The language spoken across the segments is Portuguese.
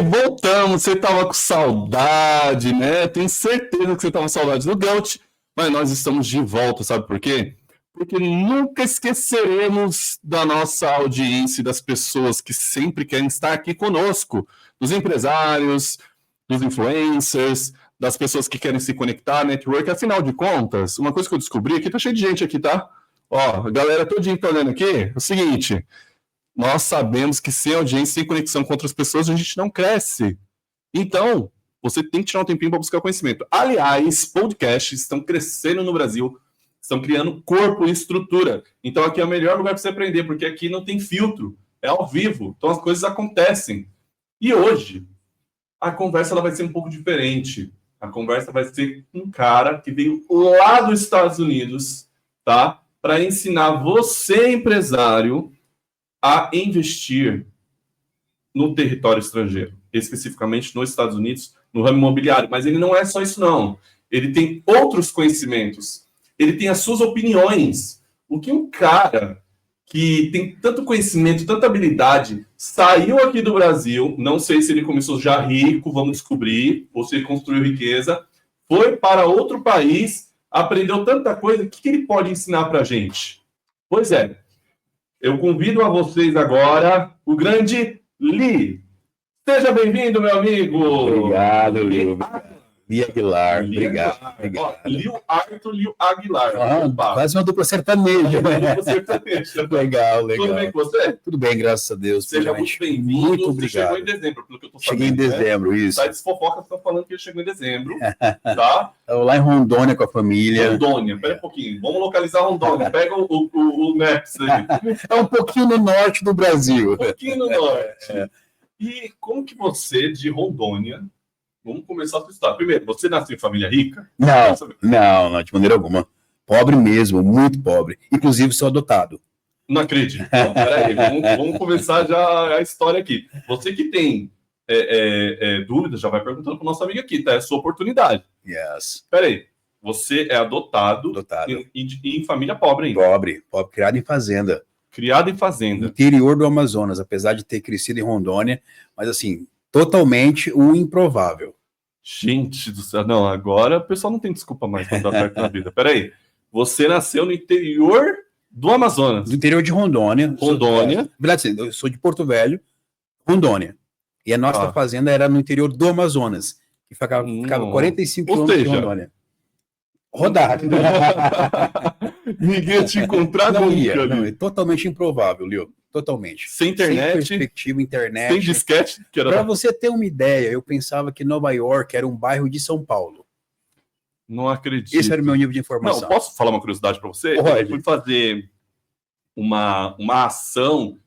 Voltamos. Você tava com saudade, né? Tenho certeza que você tava com saudade do Gaut, mas nós estamos de volta, sabe por quê? Porque nunca esqueceremos da nossa audiência e das pessoas que sempre querem estar aqui conosco, dos empresários, dos influencers, das pessoas que querem se conectar, network. Afinal de contas, uma coisa que eu descobri aqui, tá cheio de gente aqui, tá? Ó, a galera todinha que tá olhando aqui, é o seguinte: nós sabemos que sem audiência, sem conexão com outras pessoas, a gente não cresce. Então, você tem que tirar um tempinho para buscar conhecimento. Aliás, podcasts estão crescendo no Brasil, estão criando corpo e estrutura. Então, aqui é o melhor lugar para você aprender, porque aqui não tem filtro, é ao vivo. Então, as coisas acontecem. E hoje, a conversa ela vai ser um pouco diferente. A conversa vai ser com um cara que veio lá dos Estados Unidos, tá? Para ensinar você, empresário, a investir no território estrangeiro, especificamente nos Estados Unidos, no ramo imobiliário. Mas ele não é só isso, não. Ele tem outros conhecimentos. Ele tem as suas opiniões. O que um cara que tem tanto conhecimento, tanta habilidade, saiu aqui do Brasil, não sei se ele começou já rico, vamos descobrir, ou se ele construiu riqueza, foi para outro país, aprendeu tanta coisa, o que ele pode ensinar para a gente? Pois é, eu convido a vocês agora o grande Li. Seja bem-vindo, meu amigo. Obrigado, Lio. Li Aguilar. Obrigado. Lio Arthur, Lio Aguilar. Quase uma dupla sertaneja. Legal. Tudo bem com você? Tudo bem, graças a Deus. Seja muito bem-vindo. Muito obrigado. Você chegou em dezembro, pelo que eu tô sabendo. Cheguei em dezembro, né? Isso. Sites fofocas estão falando que ele chegou em dezembro, tá? Estava lá em Rondônia com a família. Rondônia, pera um pouquinho. Vamos localizar Rondônia. Pega o Maps aí. É um pouquinho no norte do Brasil. Um pouquinho no norte. E como que você, de Rondônia... Vamos começar a sua história. Primeiro, você nasceu em família rica? Não, de maneira alguma. Pobre mesmo, muito pobre. Inclusive, sou adotado. Não acredito. Não, peraí, vamos começar já a história aqui. Você que tem dúvida, já vai perguntando para o nosso amigo aqui, tá? É a sua oportunidade. Yes. Peraí, você é adotado. Em família pobre ainda. Pobre, criado em fazenda. Criado em fazenda. No interior do Amazonas, apesar de ter crescido em Rondônia, mas assim, totalmente o improvável. Gente do céu, não, agora o pessoal não tem desculpa mais para dar certo na vida. Peraí, você nasceu no interior do Amazonas. Do interior de Rondônia. Rondônia. Verdade, eu sou de Porto Velho, Rondônia. E a nossa fazenda era no interior do Amazonas, que ficava 45 quilômetros de Rondônia. Rodar. Ninguém ia te encontrar nunca. Não, é totalmente improvável, Lio. Totalmente. Sem internet. Sem perspectiva, internet. Sem disquete. Para você ter uma ideia, eu pensava que Nova York era um bairro de São Paulo. Não acredito. Esse era o meu nível de informação. Não, posso falar uma curiosidade para você? Pode. Eu fui fazer uma ação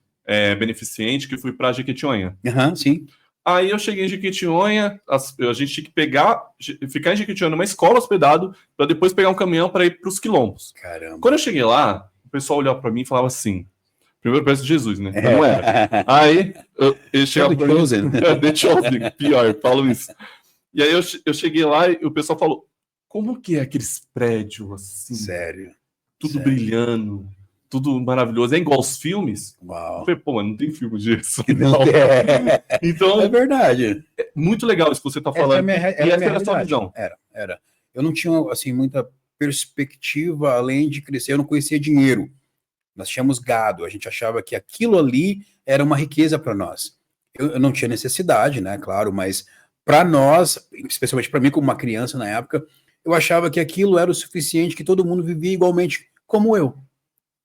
beneficente que fui para Jequitinhonha. Sim. Aí eu cheguei em Jequitinhonha, a gente tinha que ficar em Jequitinhonha numa escola hospedado para depois pegar um caminhão para ir para os quilombos. Caramba. Quando eu cheguei lá, o pessoal olhava para mim e falava assim: primeiro parece Jesus, né? Não era. Aí eu chegava para mim, The Chosen, pior, falo isso. E aí eu cheguei lá e o pessoal falou: como que é aqueles prédios assim? Sério? Tudo brilhando, tudo maravilhoso. É igual aos filmes? Uau. Eu falei, pô, não tem filme disso. Não. Então, é verdade. É muito legal isso que você está falando. Essa era a sua visão. Era. Eu não tinha, assim, muita perspectiva além de crescer. Eu não conhecia dinheiro. Nós tínhamos gado. A gente achava que aquilo ali era uma riqueza para nós. Eu não tinha necessidade, né? Claro, mas para nós, especialmente para mim como uma criança na época, eu achava que aquilo era o suficiente, que todo mundo vivia igualmente como eu.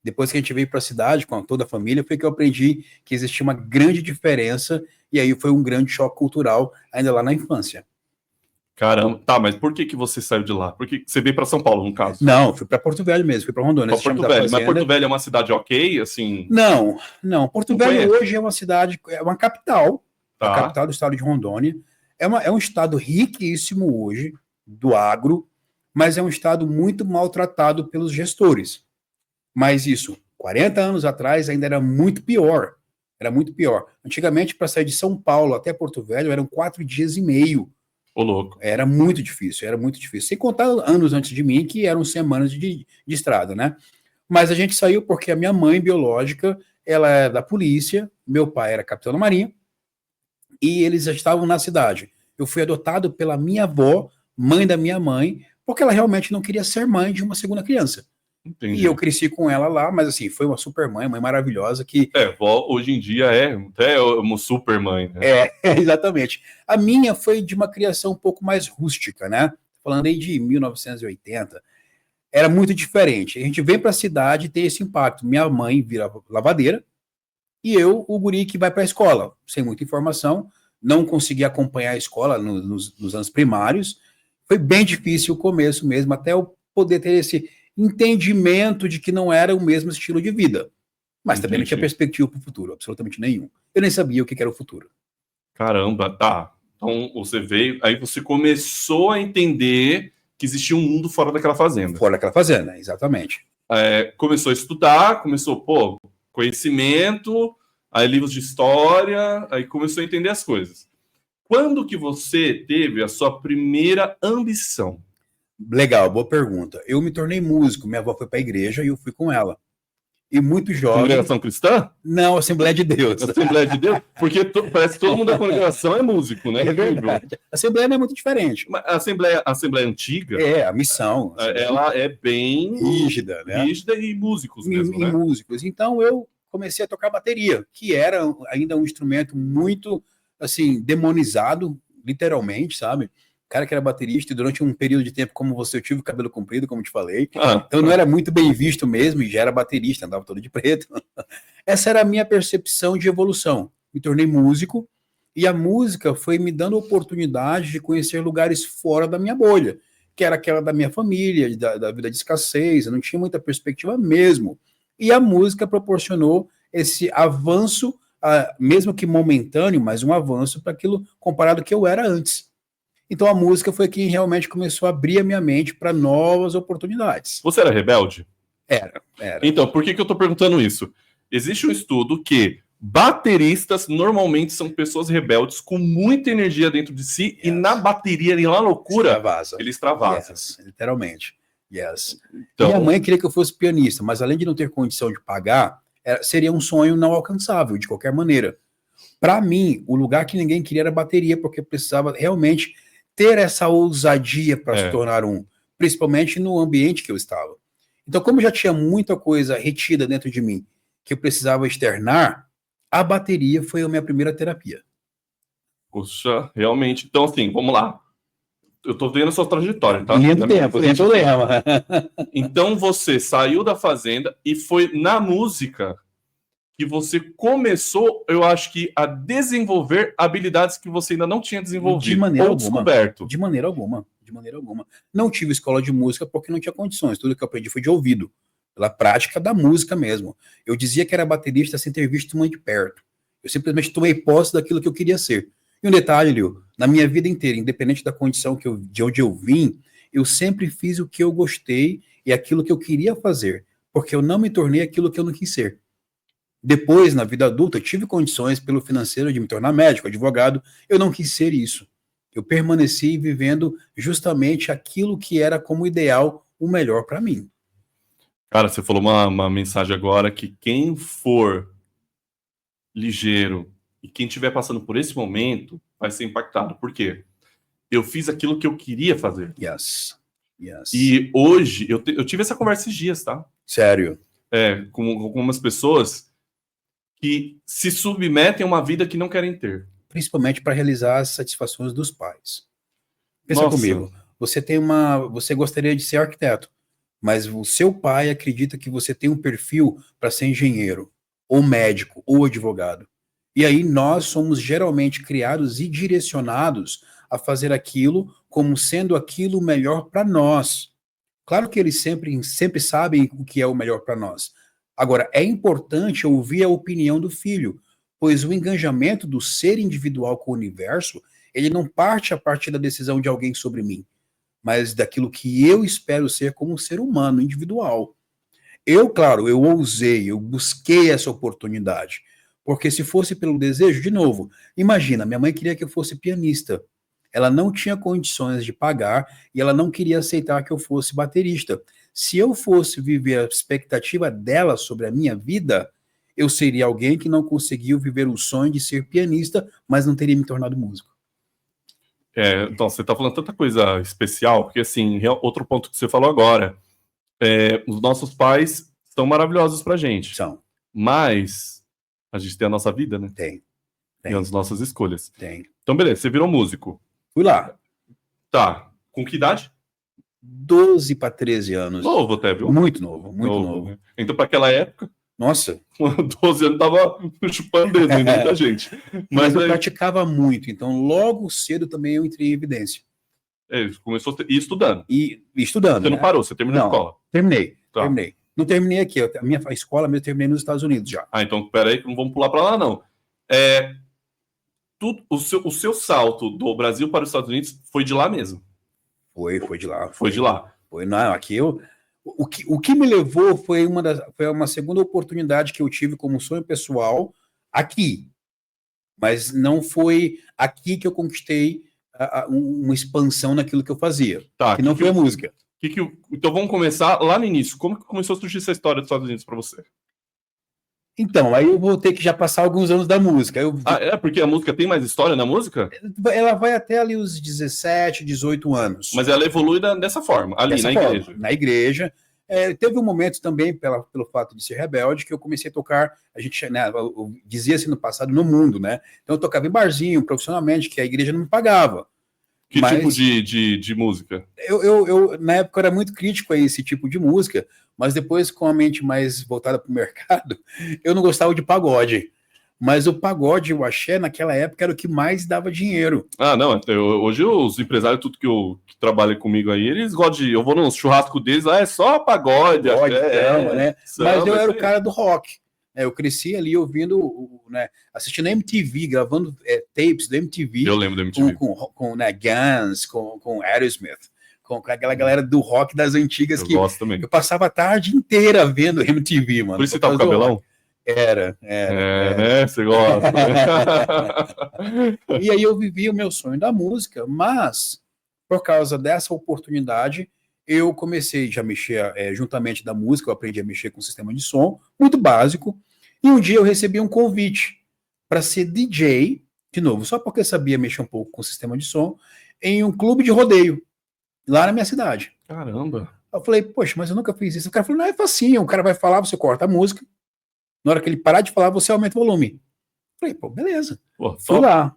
Depois que a gente veio para a cidade, com toda a família, foi que eu aprendi que existia uma grande diferença, e aí foi um grande choque cultural, ainda lá na infância. Caramba, tá, mas por que você saiu de lá? Porque você veio para São Paulo, no caso? Não, fui para Porto Velho mesmo, fui para Rondônia. Porto Velho, mas Porto Velho é uma cidade ok, assim? Não. Porto Velho hoje é uma cidade, é uma capital, tá. A capital do estado de Rondônia. É um estado riquíssimo hoje, do agro, mas é um estado muito maltratado pelos gestores. Mas isso, 40 anos atrás, ainda era muito pior. Era muito pior. Antigamente, para sair de São Paulo até Porto Velho, eram 4 dias e meio. Ô, louco. Era muito difícil. Sem contar anos antes de mim, que eram semanas de estrada, né? Mas a gente saiu porque a minha mãe biológica, ela é da polícia, meu pai era capitão da marinha, e eles já estavam na cidade. Eu fui adotado pela minha avó, mãe da minha mãe, porque ela realmente não queria ser mãe de uma segunda criança. Entendi. E eu cresci com ela lá, mas assim, foi uma super mãe maravilhosa que... Vó hoje em dia é até uma super mãe, né? Exatamente. A minha foi de uma criação um pouco mais rústica, né? Falando aí de 1980, era muito diferente. A gente vem para a cidade e tem esse impacto. Minha mãe vira lavadeira e eu, o guri que vai para a escola, sem muita informação, não consegui acompanhar a escola nos anos primários. Foi bem difícil o começo mesmo, até eu poder ter esse entendimento de que não era o mesmo estilo de vida. Mas também não tinha perspectiva para o futuro, absolutamente nenhum. Eu nem sabia o que era o futuro. Caramba, tá. Então você veio, aí você começou a entender que existia um mundo fora daquela fazenda. Fora daquela fazenda, exatamente. Começou a estudar, conhecimento, aí livros de história, aí começou a entender as coisas. Quando que você teve a sua primeira ambição? Legal, boa pergunta. Eu me tornei músico, minha avó foi para a igreja e eu fui com ela. E muito jovem... Congregação cristã? Não, Assembleia de Deus. Assembleia de Deus? Porque parece que todo mundo da congregação é músico, né? É verdade. A Assembleia não é muito diferente. Mas a Assembleia antiga... A missão. Ela é bem... rígida, né? Rígida e músicos mesmo, né? Músicos. Então eu comecei a tocar bateria, que era ainda um instrumento muito, assim, demonizado, literalmente, sabe? Cara que era baterista e durante um período de tempo como você, eu tive cabelo comprido, como te falei. Então não era muito bem visto mesmo e já era baterista, andava todo de preto. Essa era a minha percepção de evolução. Me tornei músico e a música foi me dando oportunidade de conhecer lugares fora da minha bolha, que era aquela da minha família, da vida de escassez, eu não tinha muita perspectiva mesmo. E a música proporcionou esse avanço, mesmo que momentâneo, mas um avanço para aquilo comparado ao que eu era antes. Então a música foi quem realmente começou a abrir a minha mente para novas oportunidades. Você era rebelde? Era. Então, por que eu estou perguntando isso? Existe um estudo que bateristas normalmente são pessoas rebeldes com muita energia dentro de si e na bateria, na loucura, eles extravasam. Literalmente. Então, minha mãe queria que eu fosse pianista, mas além de não ter condição de pagar, seria um sonho não alcançável, de qualquer maneira. Para mim, o lugar que ninguém queria era a bateria, porque eu precisava realmente ter essa ousadia para se tornar principalmente no ambiente que eu estava. Então, como já tinha muita coisa retida dentro de mim que eu precisava externar, a bateria foi a minha primeira terapia. Poxa, realmente. Então, assim, vamos lá. Eu tô vendo a sua trajetória, tá? Lindo tempo, sem problema. Então, você saiu da fazenda e foi na música que você começou, eu acho que, a desenvolver habilidades que você ainda não tinha desenvolvido. De maneira alguma. Descoberto. De maneira alguma. Não tive escola de música porque não tinha condições. Tudo que eu aprendi foi de ouvido, pela prática da música mesmo. Eu dizia que era baterista sem ter visto uma de perto. Eu simplesmente tomei posse daquilo que eu queria ser. E um detalhe, Lio, na minha vida inteira, independente da condição de onde eu vim, eu sempre fiz o que eu gostei e aquilo que eu queria fazer, porque eu não me tornei aquilo que eu não quis ser. Depois, na vida adulta, eu tive condições pelo financeiro de me tornar médico, advogado, eu não quis ser isso. Eu permaneci vivendo justamente aquilo que era como ideal, o melhor para mim. Cara, você falou uma mensagem agora que quem for ligeiro e quem estiver passando por esse momento vai ser impactado. Por quê? Eu fiz aquilo que eu queria fazer. Yes. E hoje, eu tive essa conversa esses dias, tá? Sério? Com algumas pessoas que se submetem a uma vida que não querem ter. Principalmente para realizar as satisfações dos pais. Pensa comigo, você gostaria de ser arquiteto, mas o seu pai acredita que você tem um perfil para ser engenheiro, ou médico, ou advogado. E aí nós somos geralmente criados e direcionados a fazer aquilo como sendo aquilo melhor para nós. Claro que eles sempre sabem o que é o melhor para nós. Agora, é importante ouvir a opinião do filho, pois o engajamento do ser individual com o universo, ele não parte a partir da decisão de alguém sobre mim, mas daquilo que eu espero ser como um ser humano individual. Eu ousei, eu busquei essa oportunidade, porque se fosse pelo desejo, de novo, imagina, minha mãe queria que eu fosse pianista, ela não tinha condições de pagar e ela não queria aceitar que eu fosse baterista. Se eu fosse viver a expectativa dela sobre a minha vida, eu seria alguém que não conseguiu viver o sonho de ser pianista, mas não teria me tornado músico. Então, você tá falando tanta coisa especial, porque, assim, outro ponto que você falou agora, os nossos pais são maravilhosos pra gente, São. mas a gente tem a nossa vida, né? Tem. E as nossas escolhas. Tem. Então, beleza, você virou músico. Fui lá. Tá. Com que idade? 12 para 13 anos. Novo até, viu? Muito novo, muito novo. Né? Então, para aquela época, nossa, 12 anos tava chupando dedo em muita gente. Mas eu praticava muito, então logo cedo também eu entrei em evidência. Começou a ir estudando. E estudando. Você não parou, você terminou a escola? Terminei. Não terminei aqui, a minha escola mesmo terminei nos Estados Unidos já. Então peraí que não vamos pular para lá, não. O seu salto do Brasil para os Estados Unidos foi de lá mesmo? Foi de lá. Foi de lá. Não, aqui o que me levou foi uma segunda oportunidade que eu tive como sonho pessoal aqui. Mas não foi aqui que eu conquistei uma expansão naquilo que eu fazia. Tá, que não foi a música. Então vamos começar lá no início. Como que começou a surgir essa história dos Estados Unidos para você? Então, aí eu vou ter que já passar alguns anos da música. Porque a música tem mais história na música? Ela vai até ali os 17, 18 anos. Mas ela evolui dessa forma, ali na igreja. Na igreja. Teve um momento também, pelo fato de ser rebelde, que eu comecei a tocar, eu dizia assim no passado, no mundo, né? Então eu tocava em barzinho, profissionalmente, que a igreja não me pagava. Que tipo de música? Eu, na época, era muito crítico a esse tipo de música, mas depois, com a mente mais voltada para o mercado, eu não gostava de pagode. Mas o pagode, o axé, naquela época, era o que mais dava dinheiro. Não, hoje os empresários, tudo que trabalham comigo aí, eles gostam eu vou no churrasco deles, é só pagode, axé, né? Mas eu era o cara do rock. Eu cresci ali ouvindo, assistindo MTV, gravando tapes do MTV. Eu lembro do MTV. Com Guns, com Aerosmith, com aquela galera do rock das antigas. Eu gosto também. Eu passava a tarde inteira vendo MTV, mano. Por isso você tava com cabelão? Era. Né? Você gosta. E aí eu vivi o meu sonho da música, mas por causa dessa oportunidade, eu comecei já a mexer, juntamente da música, eu aprendi a mexer com sistema de som, muito básico, e um dia eu recebi um convite para ser DJ, de novo, só porque eu sabia mexer um pouco com o sistema de som, em um clube de rodeio, lá na minha cidade. Caramba! Eu falei, poxa, mas eu nunca fiz isso. O cara falou, não, é facinho, o cara vai falar, você corta a música, na hora que ele parar de falar, você aumenta o volume. Eu falei, pô, beleza. Fui lá.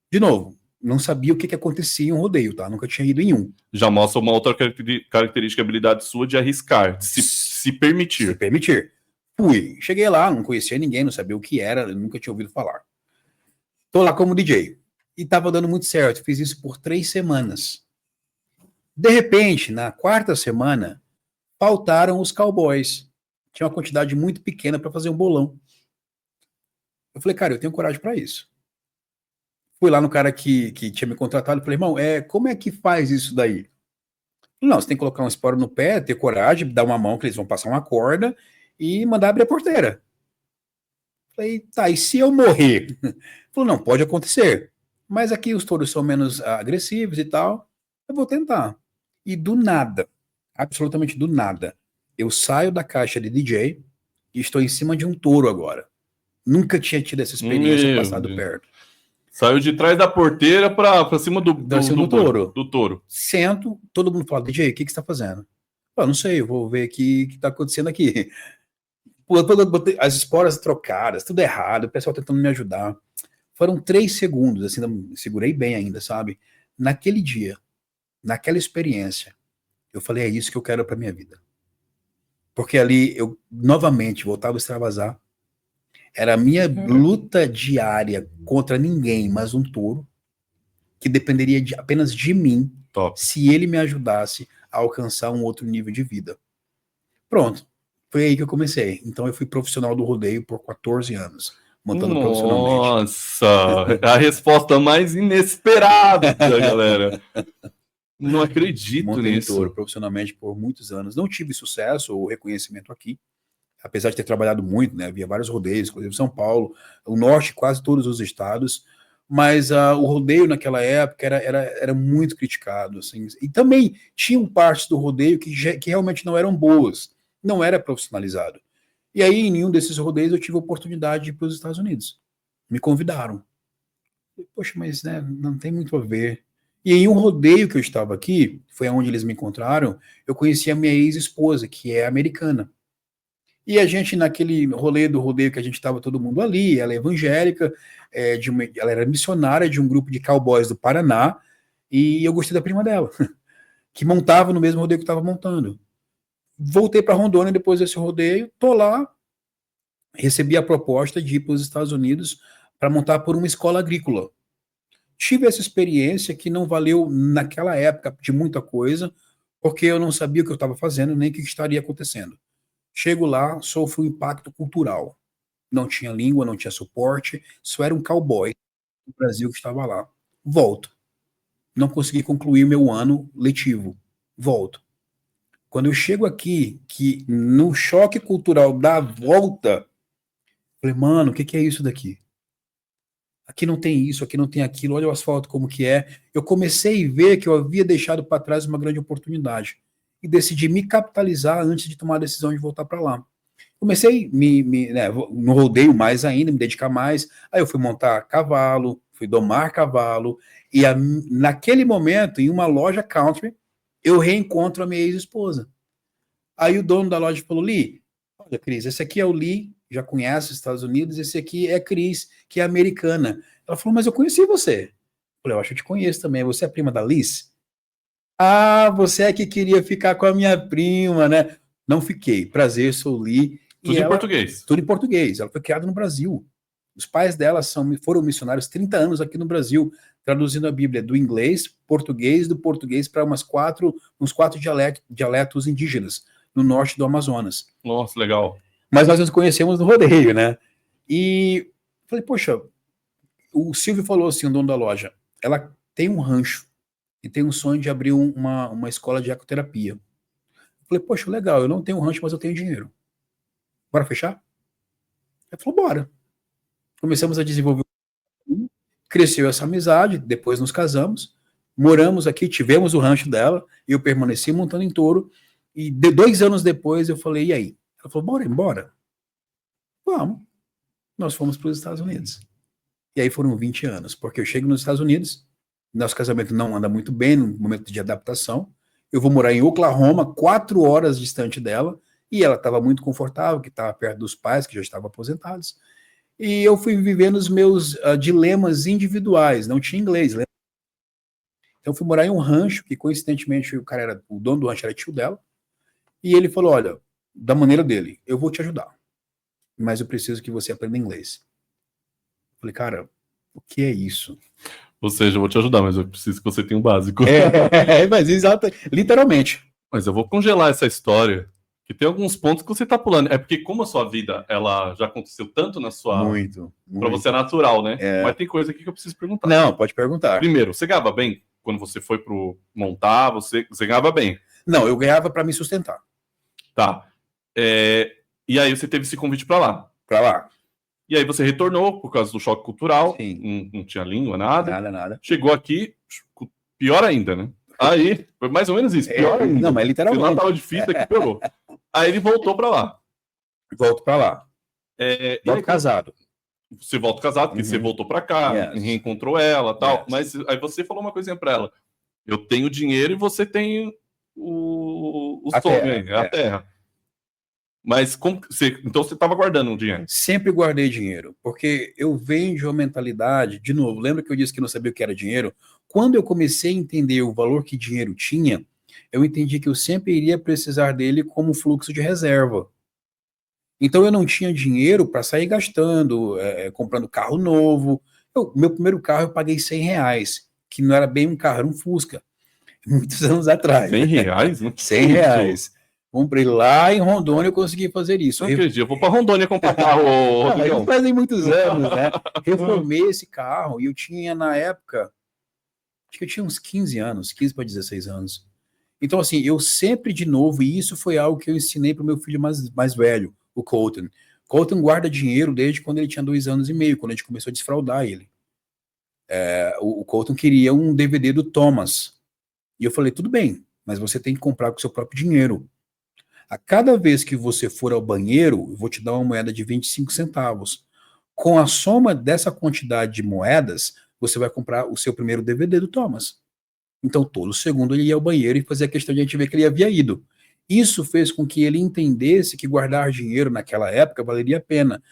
De novo, não sabia o que acontecia em um rodeio, tá? Nunca tinha ido em um. Já mostra uma outra característica, habilidade sua de arriscar, de se permitir. Se permitir. Fui. Cheguei lá, não conhecia ninguém, não sabia o que era, nunca tinha ouvido falar. Tô lá como DJ. E tava dando muito certo. Fiz isso por 3 semanas. De repente, na 4ª semana, faltaram os cowboys. Tinha uma quantidade muito pequena para fazer um bolão. Eu falei, cara, eu tenho coragem para isso. Fui lá no cara que tinha me contratado e falei, irmão, como é que faz isso daí? Não, você tem que colocar um esporo no pé, ter coragem, dar uma mão que eles vão passar uma corda e mandar abrir a porteira. Falei, tá, e se eu morrer? Falou, não, pode acontecer. Mas aqui os touros são menos agressivos e tal. Eu vou tentar. E do nada, absolutamente do nada, eu saio da caixa de DJ e estou em cima de um touro agora. Nunca tinha tido essa experiência passado perto. Saiu de trás da porteira para cima do touro. Do touro. Sento, todo mundo fala, DJ, o que você está fazendo? Eu não sei, eu vou ver o que está acontecendo aqui. As esporas trocadas, tudo errado, o pessoal tentando me ajudar. Foram 3 segundos, assim, segurei bem ainda, sabe? Naquele dia, naquela experiência, eu falei, é isso que eu quero para minha vida. Porque ali eu novamente voltava a extravasar. Era a minha luta diária contra ninguém, mas um touro, que dependeria apenas de mim, se ele me ajudasse a alcançar um outro nível de vida. Pronto. Foi aí que eu comecei. Então eu fui profissional do rodeio por 14 anos, montando profissionalmente. Nossa! A resposta mais inesperada, galera. Não acredito nisso. Montei touro profissionalmente por muitos anos. Não tive sucesso ou reconhecimento aqui, apesar de ter trabalhado muito, né? Havia vários rodeios, inclusive São Paulo, o norte, quase todos os estados, mas o rodeio naquela época era muito criticado, assim, e também tinham partes do rodeio que realmente não eram boas, não era profissionalizado. E aí, em nenhum desses rodeios, eu tive a oportunidade de ir para os Estados Unidos. Me convidaram. Poxa, mas né, não tem muito a ver. E em um rodeio que eu estava aqui, foi onde eles me encontraram, eu conheci a minha ex-esposa, que é americana. E a gente, naquele rolê do rodeio que a gente estava todo mundo ali, ela é evangélica, ela era missionária de um grupo de cowboys do Paraná, e eu gostei da prima dela, que montava no mesmo rodeio que eu estava montando. Voltei para Rondônia depois desse rodeio, tô lá, recebi a proposta de ir para os Estados Unidos para montar por uma escola agrícola. Tive essa experiência que não valeu naquela época de muita coisa, porque eu não sabia o que eu estava fazendo, nem o que estaria acontecendo. Chego lá, sofro um impacto cultural. Não tinha língua, não tinha suporte, só era um cowboy do Brasil que estava lá. Volto. Não consegui concluir meu ano letivo. Volto. Quando eu chego aqui, que no choque cultural da volta, falei, mano, o que é isso daqui? Aqui não tem isso, aqui não tem aquilo, olha o asfalto como que é. Eu comecei a ver que eu havia deixado para trás uma grande oportunidade e decidi me capitalizar antes de tomar a decisão de voltar para lá. Comecei né, no rodeio mais ainda, me dedicar mais. Aí eu fui montar cavalo, fui domar cavalo e naquele momento, em uma loja country, eu reencontro a minha ex-esposa. Aí o dono da loja falou, Lee, olha, Cris, esse aqui é o Lee, já conhece os Estados Unidos, esse aqui é a Cris, que é americana. Ela falou, mas eu conheci você. Eu falei, eu acho que eu te conheço também, você é prima da Liz? Ah, você é que queria ficar com a minha prima, né? Não fiquei, prazer, sou Lee. Tudo em português. Tudo em português, ela foi criada no Brasil. Os pais dela foram missionários 30 anos aqui no Brasil, traduzindo a Bíblia do inglês, português, do português para uns quatro dialetos indígenas no norte do Amazonas. Nossa, legal. Mas nós nos conhecemos no rodeio, né? E falei, poxa, o Silvio falou assim, o dono da loja, ela tem um rancho e tem um sonho de abrir uma escola de ecoterapia. Eu falei, poxa, legal, eu não tenho um rancho, mas eu tenho dinheiro. Bora fechar? Ele falou, bora. Começamos a desenvolver, cresceu essa amizade, depois nos casamos, moramos aqui, tivemos o rancho dela, eu permaneci montando em Touro, e 2 anos depois eu falei, e aí? Ela falou, bora embora? Vamos. Nós fomos para os Estados Unidos. E aí foram 20 anos, porque eu chego nos Estados Unidos, nosso casamento não anda muito bem no momento de adaptação, eu vou morar em Oklahoma, 4 horas distante dela, e ela estava muito confortável, que estava perto dos pais, que já estavam aposentados, e eu fui vivendo os meus dilemas individuais, não tinha inglês, né? Então eu fui morar em um rancho, que coincidentemente o dono do rancho era tio dela, e ele falou, olha, da maneira dele, eu vou te ajudar, mas eu preciso que você aprenda inglês. Eu falei, cara, o que é isso? Ou seja, eu vou te ajudar, mas eu preciso que você tenha um básico. Mas exato, literalmente. Mas eu vou congelar essa história, que tem alguns pontos que você tá pulando. É porque como a sua vida, ela já aconteceu tanto na sua... Muito. Pra você é natural, né? Mas tem coisa aqui que eu preciso perguntar. Não, pode perguntar. Primeiro, você ganhava bem? Quando você foi pro montar, você ganhava bem? Não, eu ganhava para me sustentar. Tá. E aí você teve esse convite para lá? Para lá. E aí você retornou por causa do choque cultural. Sim. Não tinha língua, nada. Nada. Chegou aqui, pior ainda, né? Aí, foi mais ou menos isso, pior ainda. Não, mas literalmente. Se lá tava de fita, que piorou. Aí ele voltou para lá. Volto para lá. Volto casado. Você volta casado, porque você voltou para cá, reencontrou ela e tal. Mas aí você falou uma coisinha para ela. Eu tenho dinheiro e você tem o sonho aí, a terra. Mas então você estava guardando um dinheiro? Sempre guardei dinheiro, porque eu venho de uma mentalidade, de novo, lembra que eu disse que não sabia o que era dinheiro? Quando eu comecei a entender o valor que dinheiro tinha, eu entendi que eu sempre iria precisar dele como fluxo de reserva. Então eu não tinha dinheiro para sair gastando, comprando carro novo. Meu primeiro carro eu paguei R$100, que não era bem um carro, era um Fusca, muitos anos atrás. R$100? Não R$100. Comprei lá em Rondônia, eu consegui fazer isso. Não acredito, eu vou para Rondônia comprar carro. Não fazem muitos anos, né? Reformei esse carro e eu tinha, na época, acho que eu tinha uns 15 anos, 15 para 16 anos. Então, assim, eu sempre, de novo, e isso foi algo que eu ensinei para o meu filho mais velho, o Colton. Colton guarda dinheiro desde quando ele tinha 2 anos e meio, quando a gente começou a desfraudar ele. O Colton queria um DVD do Thomas. E eu falei, tudo bem, mas você tem que comprar com o seu próprio dinheiro. A cada vez que você for ao banheiro, eu vou te dar uma moeda de 25 centavos. Com a soma dessa quantidade de moedas, você vai comprar o seu primeiro DVD do Thomas. Então, todo segundo ele ia ao banheiro e fazia questão de a gente ver que ele havia ido. Isso fez com que ele entendesse que guardar dinheiro naquela época valeria a pena.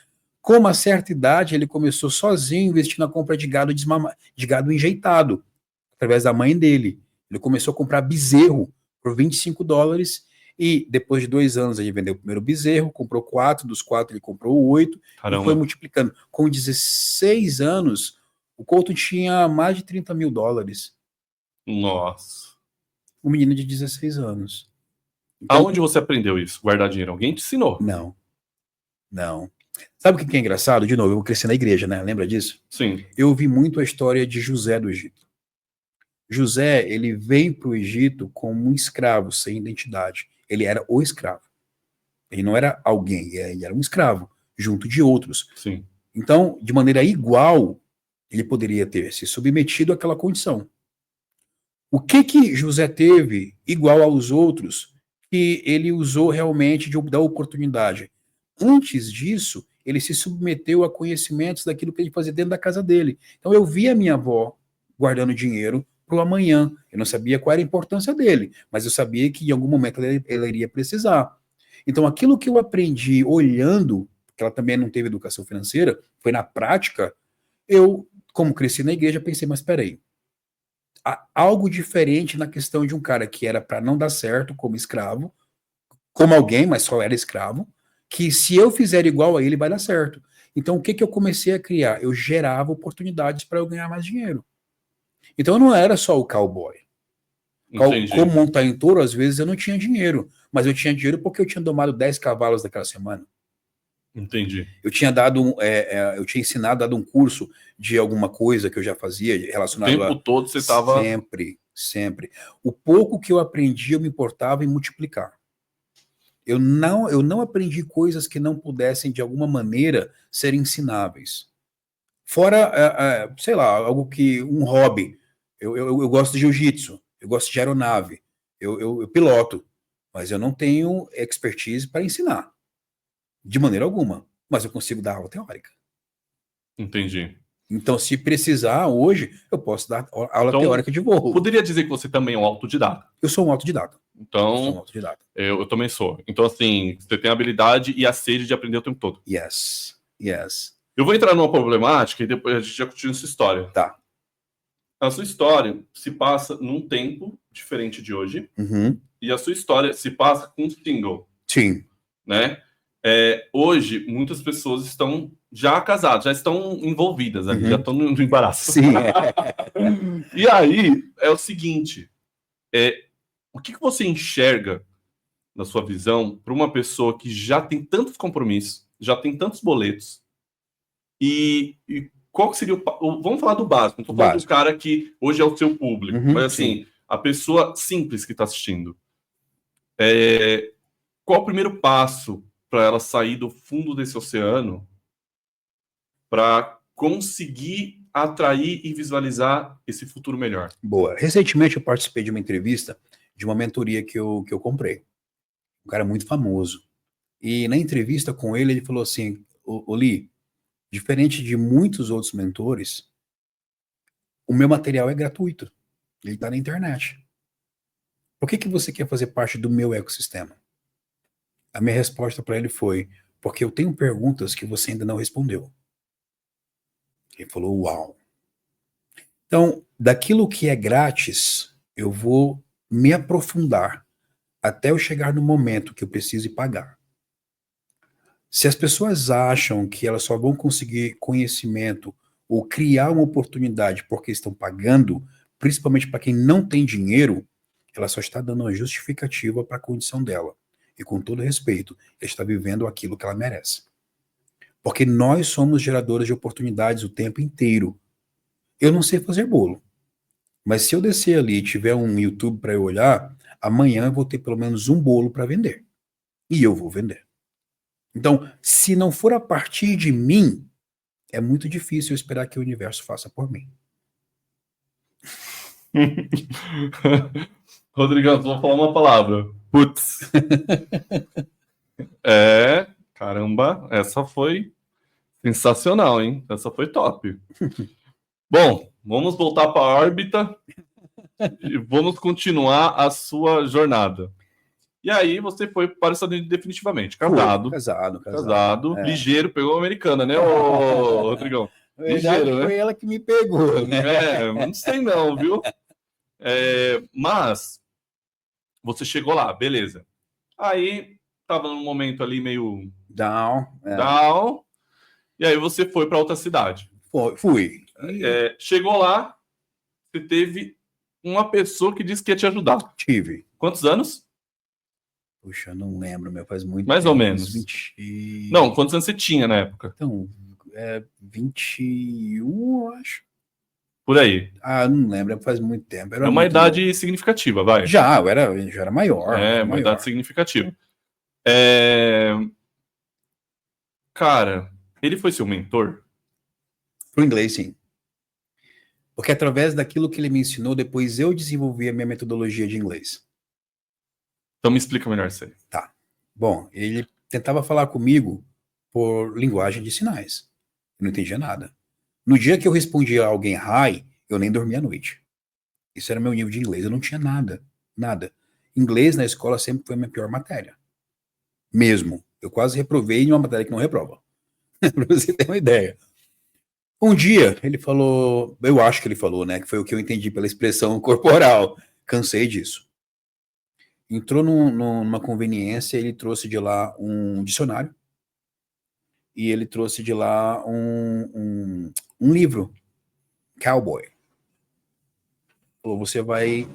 Com uma certa idade, ele começou sozinho a investir na compra de gado, de gado enjeitado, através da mãe dele. Ele começou a comprar bezerro por $25 e depois de 2 anos ele vendeu o primeiro bezerro, comprou 4, dos 4 ele comprou 8 Caramba. e foi multiplicando. Com 16 anos, o Colton tinha mais de $30 mil. Nossa. Um menino de 16 anos. Então, aonde você aprendeu isso? Guardar dinheiro? Alguém te ensinou? Não. Não. Sabe o que é engraçado? De novo, eu cresci na igreja, né? Lembra disso? Sim. Eu ouvi muito a história de José do Egito. José, ele veio para o Egito como um escravo, sem identidade. Ele era o escravo. Ele não era alguém, ele era um escravo, junto de outros. Sim. Então, de maneira igual, ele poderia ter se submetido àquela condição. O que José teve igual aos outros que ele usou realmente da oportunidade? Antes disso, ele se submeteu a conhecimentos daquilo que ele fazia dentro da casa dele. Então, eu vi a minha avó guardando dinheiro para o amanhã. Eu não sabia qual era a importância dele, mas eu sabia que em algum momento ela iria precisar. Então, aquilo que eu aprendi olhando, porque ela também não teve educação financeira, foi na prática, eu, como cresci na igreja, pensei, mas espera aí, há algo diferente na questão de um cara que era para não dar certo como escravo, como alguém, mas só era escravo, que se eu fizer igual a ele, vai dar certo. Então, o que eu comecei a criar? Eu gerava oportunidades para eu ganhar mais dinheiro. Então, eu não era só o cowboy. Entendi. Como montar em touro, às vezes eu não tinha dinheiro, mas eu tinha dinheiro porque eu tinha domado 10 cavalos daquela semana. Entendi. Eu tinha dado um curso de alguma coisa que eu já fazia relacionado O tempo todo você estava... Sempre. O pouco que eu aprendi, eu me importava em multiplicar. Eu não aprendi coisas que não pudessem, de alguma maneira, ser ensináveis. Fora, sei lá, um hobby. Eu gosto de jiu-jitsu, eu gosto de aeronave, eu piloto, mas eu não tenho expertise para ensinar, de maneira alguma. Mas eu consigo dar aula teórica. Entendi. Então, se precisar, hoje, eu posso dar aula teórica de voo. Poderia dizer que você também é um autodidata. Eu sou um autodidata. Então, eu também sou. Então, assim, você tem a habilidade e a sede de aprender o tempo todo. Yes. Eu vou entrar numa problemática e depois a gente já continua essa história. Tá. A sua história se passa num tempo diferente de hoje. Uhum. E a sua história se passa com um single. Sim. Né? Hoje, muitas pessoas estão já casadas, já estão envolvidas ali, já estão no embaraço. Sim. E aí, é o seguinte, o que você enxerga, na sua visão, para uma pessoa que já tem tantos compromissos, já tem tantos boletos, e qual que seria vamos falar do básico, não estou falando do cara que hoje é o seu público, mas assim, sim, a pessoa simples que está assistindo. Qual o primeiro passo para ela sair do fundo desse oceano para conseguir atrair e visualizar esse futuro melhor? Boa. Recentemente eu participei de uma entrevista de uma mentoria que eu comprei. Um cara muito famoso. E na entrevista com ele, ele falou assim, Li, diferente de muitos outros mentores, o meu material é gratuito. Ele está na internet. Por que você quer fazer parte do meu ecossistema? A minha resposta para ele foi, porque eu tenho perguntas que você ainda não respondeu. Ele falou, uau. Então, daquilo que é grátis, eu vou me aprofundar até eu chegar no momento que eu precise pagar. Se as pessoas acham que elas só vão conseguir conhecimento ou criar uma oportunidade porque estão pagando, principalmente para quem não tem dinheiro, ela só está dando uma justificativa para a condição dela. E com todo respeito, ela está vivendo aquilo que ela merece. Porque nós somos geradores de oportunidades o tempo inteiro. Eu não sei fazer bolo, mas se eu descer ali e tiver um YouTube para eu olhar, amanhã eu vou ter pelo menos um bolo para vender. E eu vou vender. Então, se não for a partir de mim, é muito difícil eu esperar que o universo faça por mim. Rodrigão, vou falar uma palavra. Putz. Caramba, essa foi sensacional, hein? Essa foi top. Bom, vamos voltar para a órbita e vamos continuar a sua jornada. E aí você foi para os Estados Unidos definitivamente. Casado. Casado. Ligeiro, pegou a americana, né, ô Rodrigão? Ligeiro, né? Foi ela que me pegou, né? Não sei não, viu? Mas você chegou lá, beleza. Aí tava num momento ali meio down. E aí você foi para outra cidade. Fui. Chegou lá, você teve uma pessoa que disse que ia te ajudar. Tive. Quantos anos? Puxa, não lembro, faz muito Mais tempo. ou menos. 20... Não, quantos anos você tinha na época? Então, 21, eu acho. Por aí. Não lembro, faz muito tempo. Era uma idade significativa, vai. Já era maior. Uma idade significativa. Cara, ele foi seu mentor? Pro inglês, sim. Porque através daquilo que ele me ensinou, depois eu desenvolvi a minha metodologia de inglês. Então me explica melhor isso aí. Tá. Bom, ele tentava falar comigo por linguagem de sinais. Eu não entendia nada. No dia que eu respondia a alguém hi, eu nem dormia à noite. Isso era meu nível de inglês. Eu não tinha nada. Inglês na escola sempre foi a minha pior matéria. Mesmo. Eu quase reprovei em uma matéria que não reprova. Pra você ter uma ideia. Um dia, ele falou, eu acho que ele falou, né, que foi o que eu entendi pela expressão corporal. Cansei disso. Entrou numa conveniência, ele trouxe de lá um dicionário e ele trouxe de lá um livro, Cowboy. Falou, você vai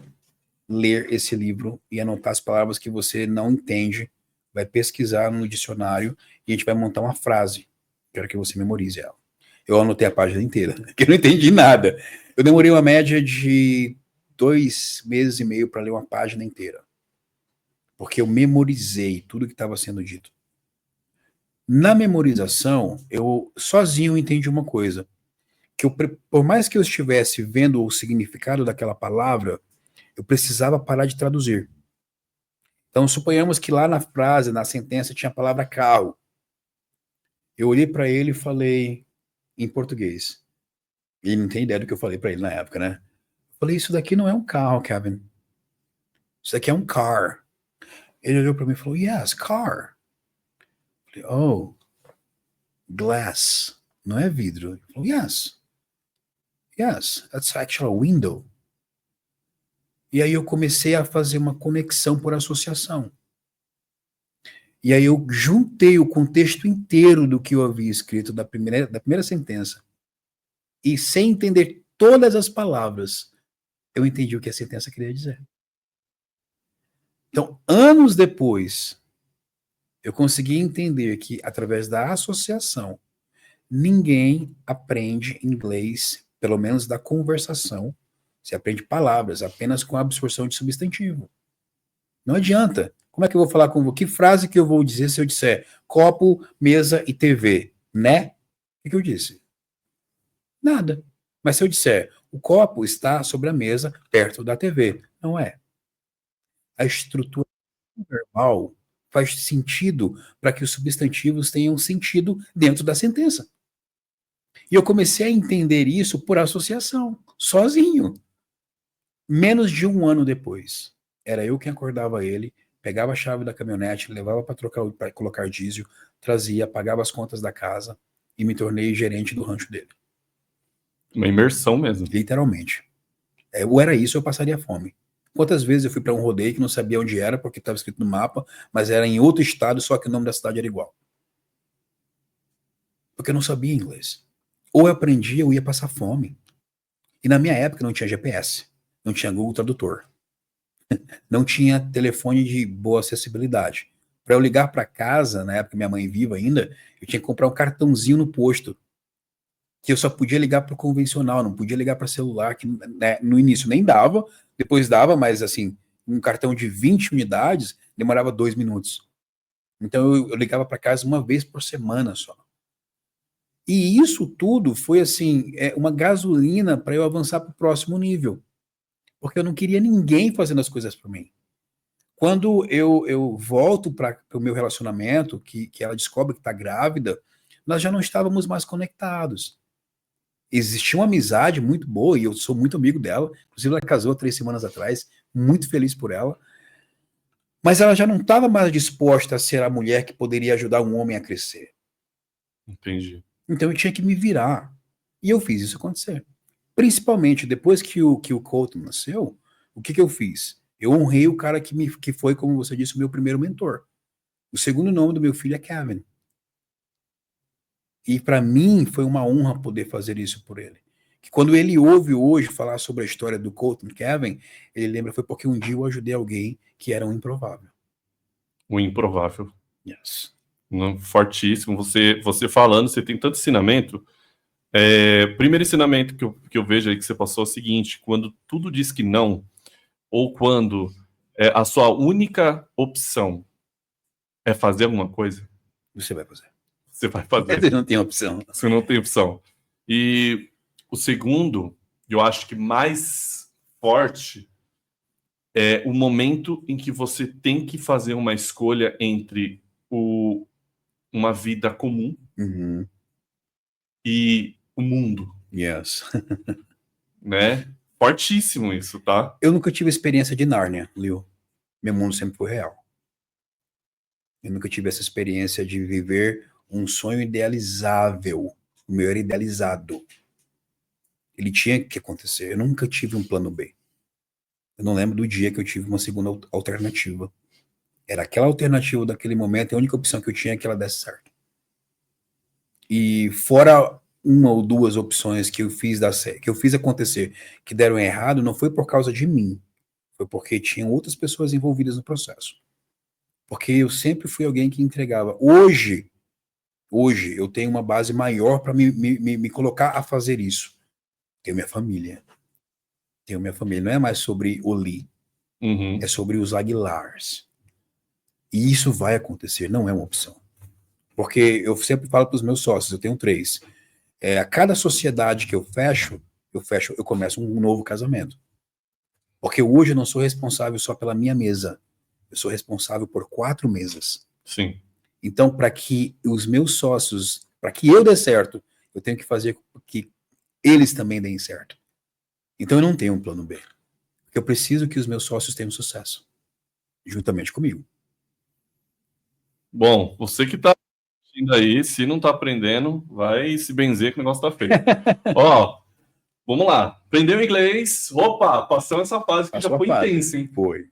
ler esse livro e anotar as palavras que você não entende, vai pesquisar no dicionário e a gente vai montar uma frase. Quero que você memorize ela. Eu anotei a página inteira, que eu não entendi nada. Eu demorei uma média de 2 meses e meio para ler uma página inteira. Porque eu memorizei tudo que estava sendo dito. Na memorização, eu sozinho entendi uma coisa. Que por mais que eu estivesse vendo o significado daquela palavra, eu precisava parar de traduzir. Então, suponhamos que lá na frase, na sentença, tinha a palavra carro. Eu olhei para ele e falei em português. Ele não tem ideia do que eu falei para ele na época, né? Eu falei, isso daqui não é um carro, Kevin. Isso daqui é um car. Ele olhou para mim e falou, yes, car. Eu falei, oh, glass. Não é vidro. Ele falou, yes. Yes, that's actually a window. E aí eu comecei a fazer uma conexão por associação. E aí eu juntei o contexto inteiro do que eu havia escrito da primeira sentença. E sem entender todas as palavras, eu entendi o que a sentença queria dizer. Então, anos depois, eu consegui entender que, através da associação, ninguém aprende inglês, pelo menos da conversação. Você aprende palavras apenas com a absorção de substantivo. Não adianta. Como é que eu vou falar com você? Que frase que eu vou dizer se eu disser copo, mesa e TV? Né? O que eu disse? Nada. Mas se eu disser o copo está sobre a mesa, perto da TV, não é. A estrutura verbal faz sentido para que os substantivos tenham sentido dentro da sentença. E eu comecei a entender isso por associação, sozinho. Menos de 1 ano depois, era eu quem acordava ele, pegava a chave da caminhonete, levava para colocar diesel, trazia, pagava as contas da casa e me tornei gerente do rancho dele. Uma imersão mesmo. Literalmente. Ou era isso, eu passaria fome. Quantas vezes eu fui para um rodeio que não sabia onde era, porque estava escrito no mapa, mas era em outro estado, só que o nome da cidade era igual. Porque eu não sabia inglês. Ou eu aprendia, ou ia passar fome. E na minha época não tinha GPS, não tinha Google Tradutor, não tinha telefone de boa acessibilidade. Para eu ligar para casa, na época minha mãe viva ainda, eu tinha que comprar um cartãozinho no posto, que eu só podia ligar para o convencional, não podia ligar para celular, que né, no início nem dava, depois dava, mas assim, um cartão de 20 unidades demorava 2 minutos. Então eu ligava para casa uma vez por semana só. E isso tudo foi assim, uma gasolina para eu avançar para o próximo nível. porque eu não queria ninguém fazendo as coisas por mim. Quando eu volto para o meu relacionamento, que ela descobre que está grávida, nós já não estávamos mais conectados. Existia uma amizade muito boa, e eu sou muito amigo dela. Inclusive, ela casou 3 semanas atrás, muito feliz por ela. Mas ela já não estava mais disposta a ser a mulher que poderia ajudar um homem a crescer. Entendi. Então eu tinha que me virar. E eu fiz isso acontecer. Principalmente depois que o Colton nasceu, o que eu fiz? Eu honrei o cara que foi, como você disse, o meu primeiro mentor. O segundo nome do meu filho é Kevin. E para mim foi uma honra poder fazer isso por ele. Que quando ele ouve hoje falar sobre a história do Colton Kevin, ele lembra foi porque um dia eu ajudei alguém que era um improvável. O improvável. Yes. Fortíssimo. Você falando, você tem tanto ensinamento. Primeiro ensinamento que eu vejo aí que você passou é o seguinte: quando tudo diz que não, ou quando a sua única opção é fazer alguma coisa, Você vai fazer. você vai fazer. Você não tem opção. Você não tem opção. E o segundo, eu acho que mais forte, é o momento em que você tem que fazer uma escolha entre uma vida comum Uhum. e o mundo, Yes. né? Fortíssimo isso, tá? Eu nunca tive experiência de Nárnia, Leo. Meu mundo sempre foi real. Eu nunca tive essa experiência de viver um sonho idealizável. O meu era idealizado. Ele tinha que acontecer. Eu nunca tive um plano B. Eu não lembro do dia que eu tive uma segunda alternativa. Era aquela alternativa daquele momento, a única opção que eu tinha é que ela desse certo. E fora uma ou duas opções que eu fiz acontecer, que deram errado, não foi por causa de mim. Foi porque tinham outras pessoas envolvidas no processo. Porque eu sempre fui alguém que entregava. Hoje eu tenho uma base maior para me colocar a fazer isso. Tenho minha família. Não é mais sobre o Lee. Uhum. É sobre os Aguilars. E isso vai acontecer, não é uma opção. Porque eu sempre falo para os meus sócios, eu tenho 3. A cada sociedade que eu começo um novo casamento. Porque hoje eu não sou responsável só pela minha mesa. Eu sou responsável por 4 mesas. Sim. Então, para que os meus sócios, para que eu dê certo, eu tenho que fazer com que eles também deem certo. Então, eu não tenho um plano B. Porque eu preciso que os meus sócios tenham sucesso. Juntamente comigo. Bom, você que tá assistindo aí, se não tá aprendendo, vai se benzer que o negócio tá feio. Ó, vamos lá. Aprendeu inglês. Opa, passamos essa fase que já foi intensa, hein? Foi.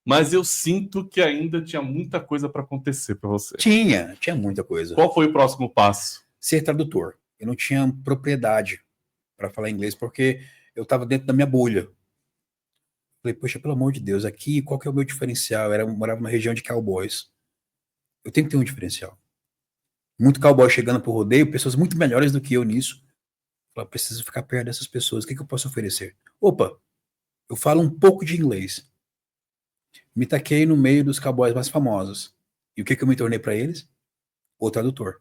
Mas eu sinto que ainda tinha muita coisa para acontecer para você. Tinha muita coisa. Qual foi o próximo passo? Ser tradutor. Eu não tinha propriedade para falar inglês porque eu estava dentro da minha bolha. Falei, poxa, pelo amor de Deus, aqui qual que é o meu diferencial? Eu morava numa região de cowboys. Eu tenho que ter um diferencial. Muito cowboy chegando pro rodeio, pessoas muito melhores do que eu nisso. Falei, preciso ficar perto dessas pessoas. O que eu posso oferecer? Opa, eu falo um pouco de inglês. Me taquei no meio dos cowboys mais famosos. E o que eu me tornei para eles? O tradutor.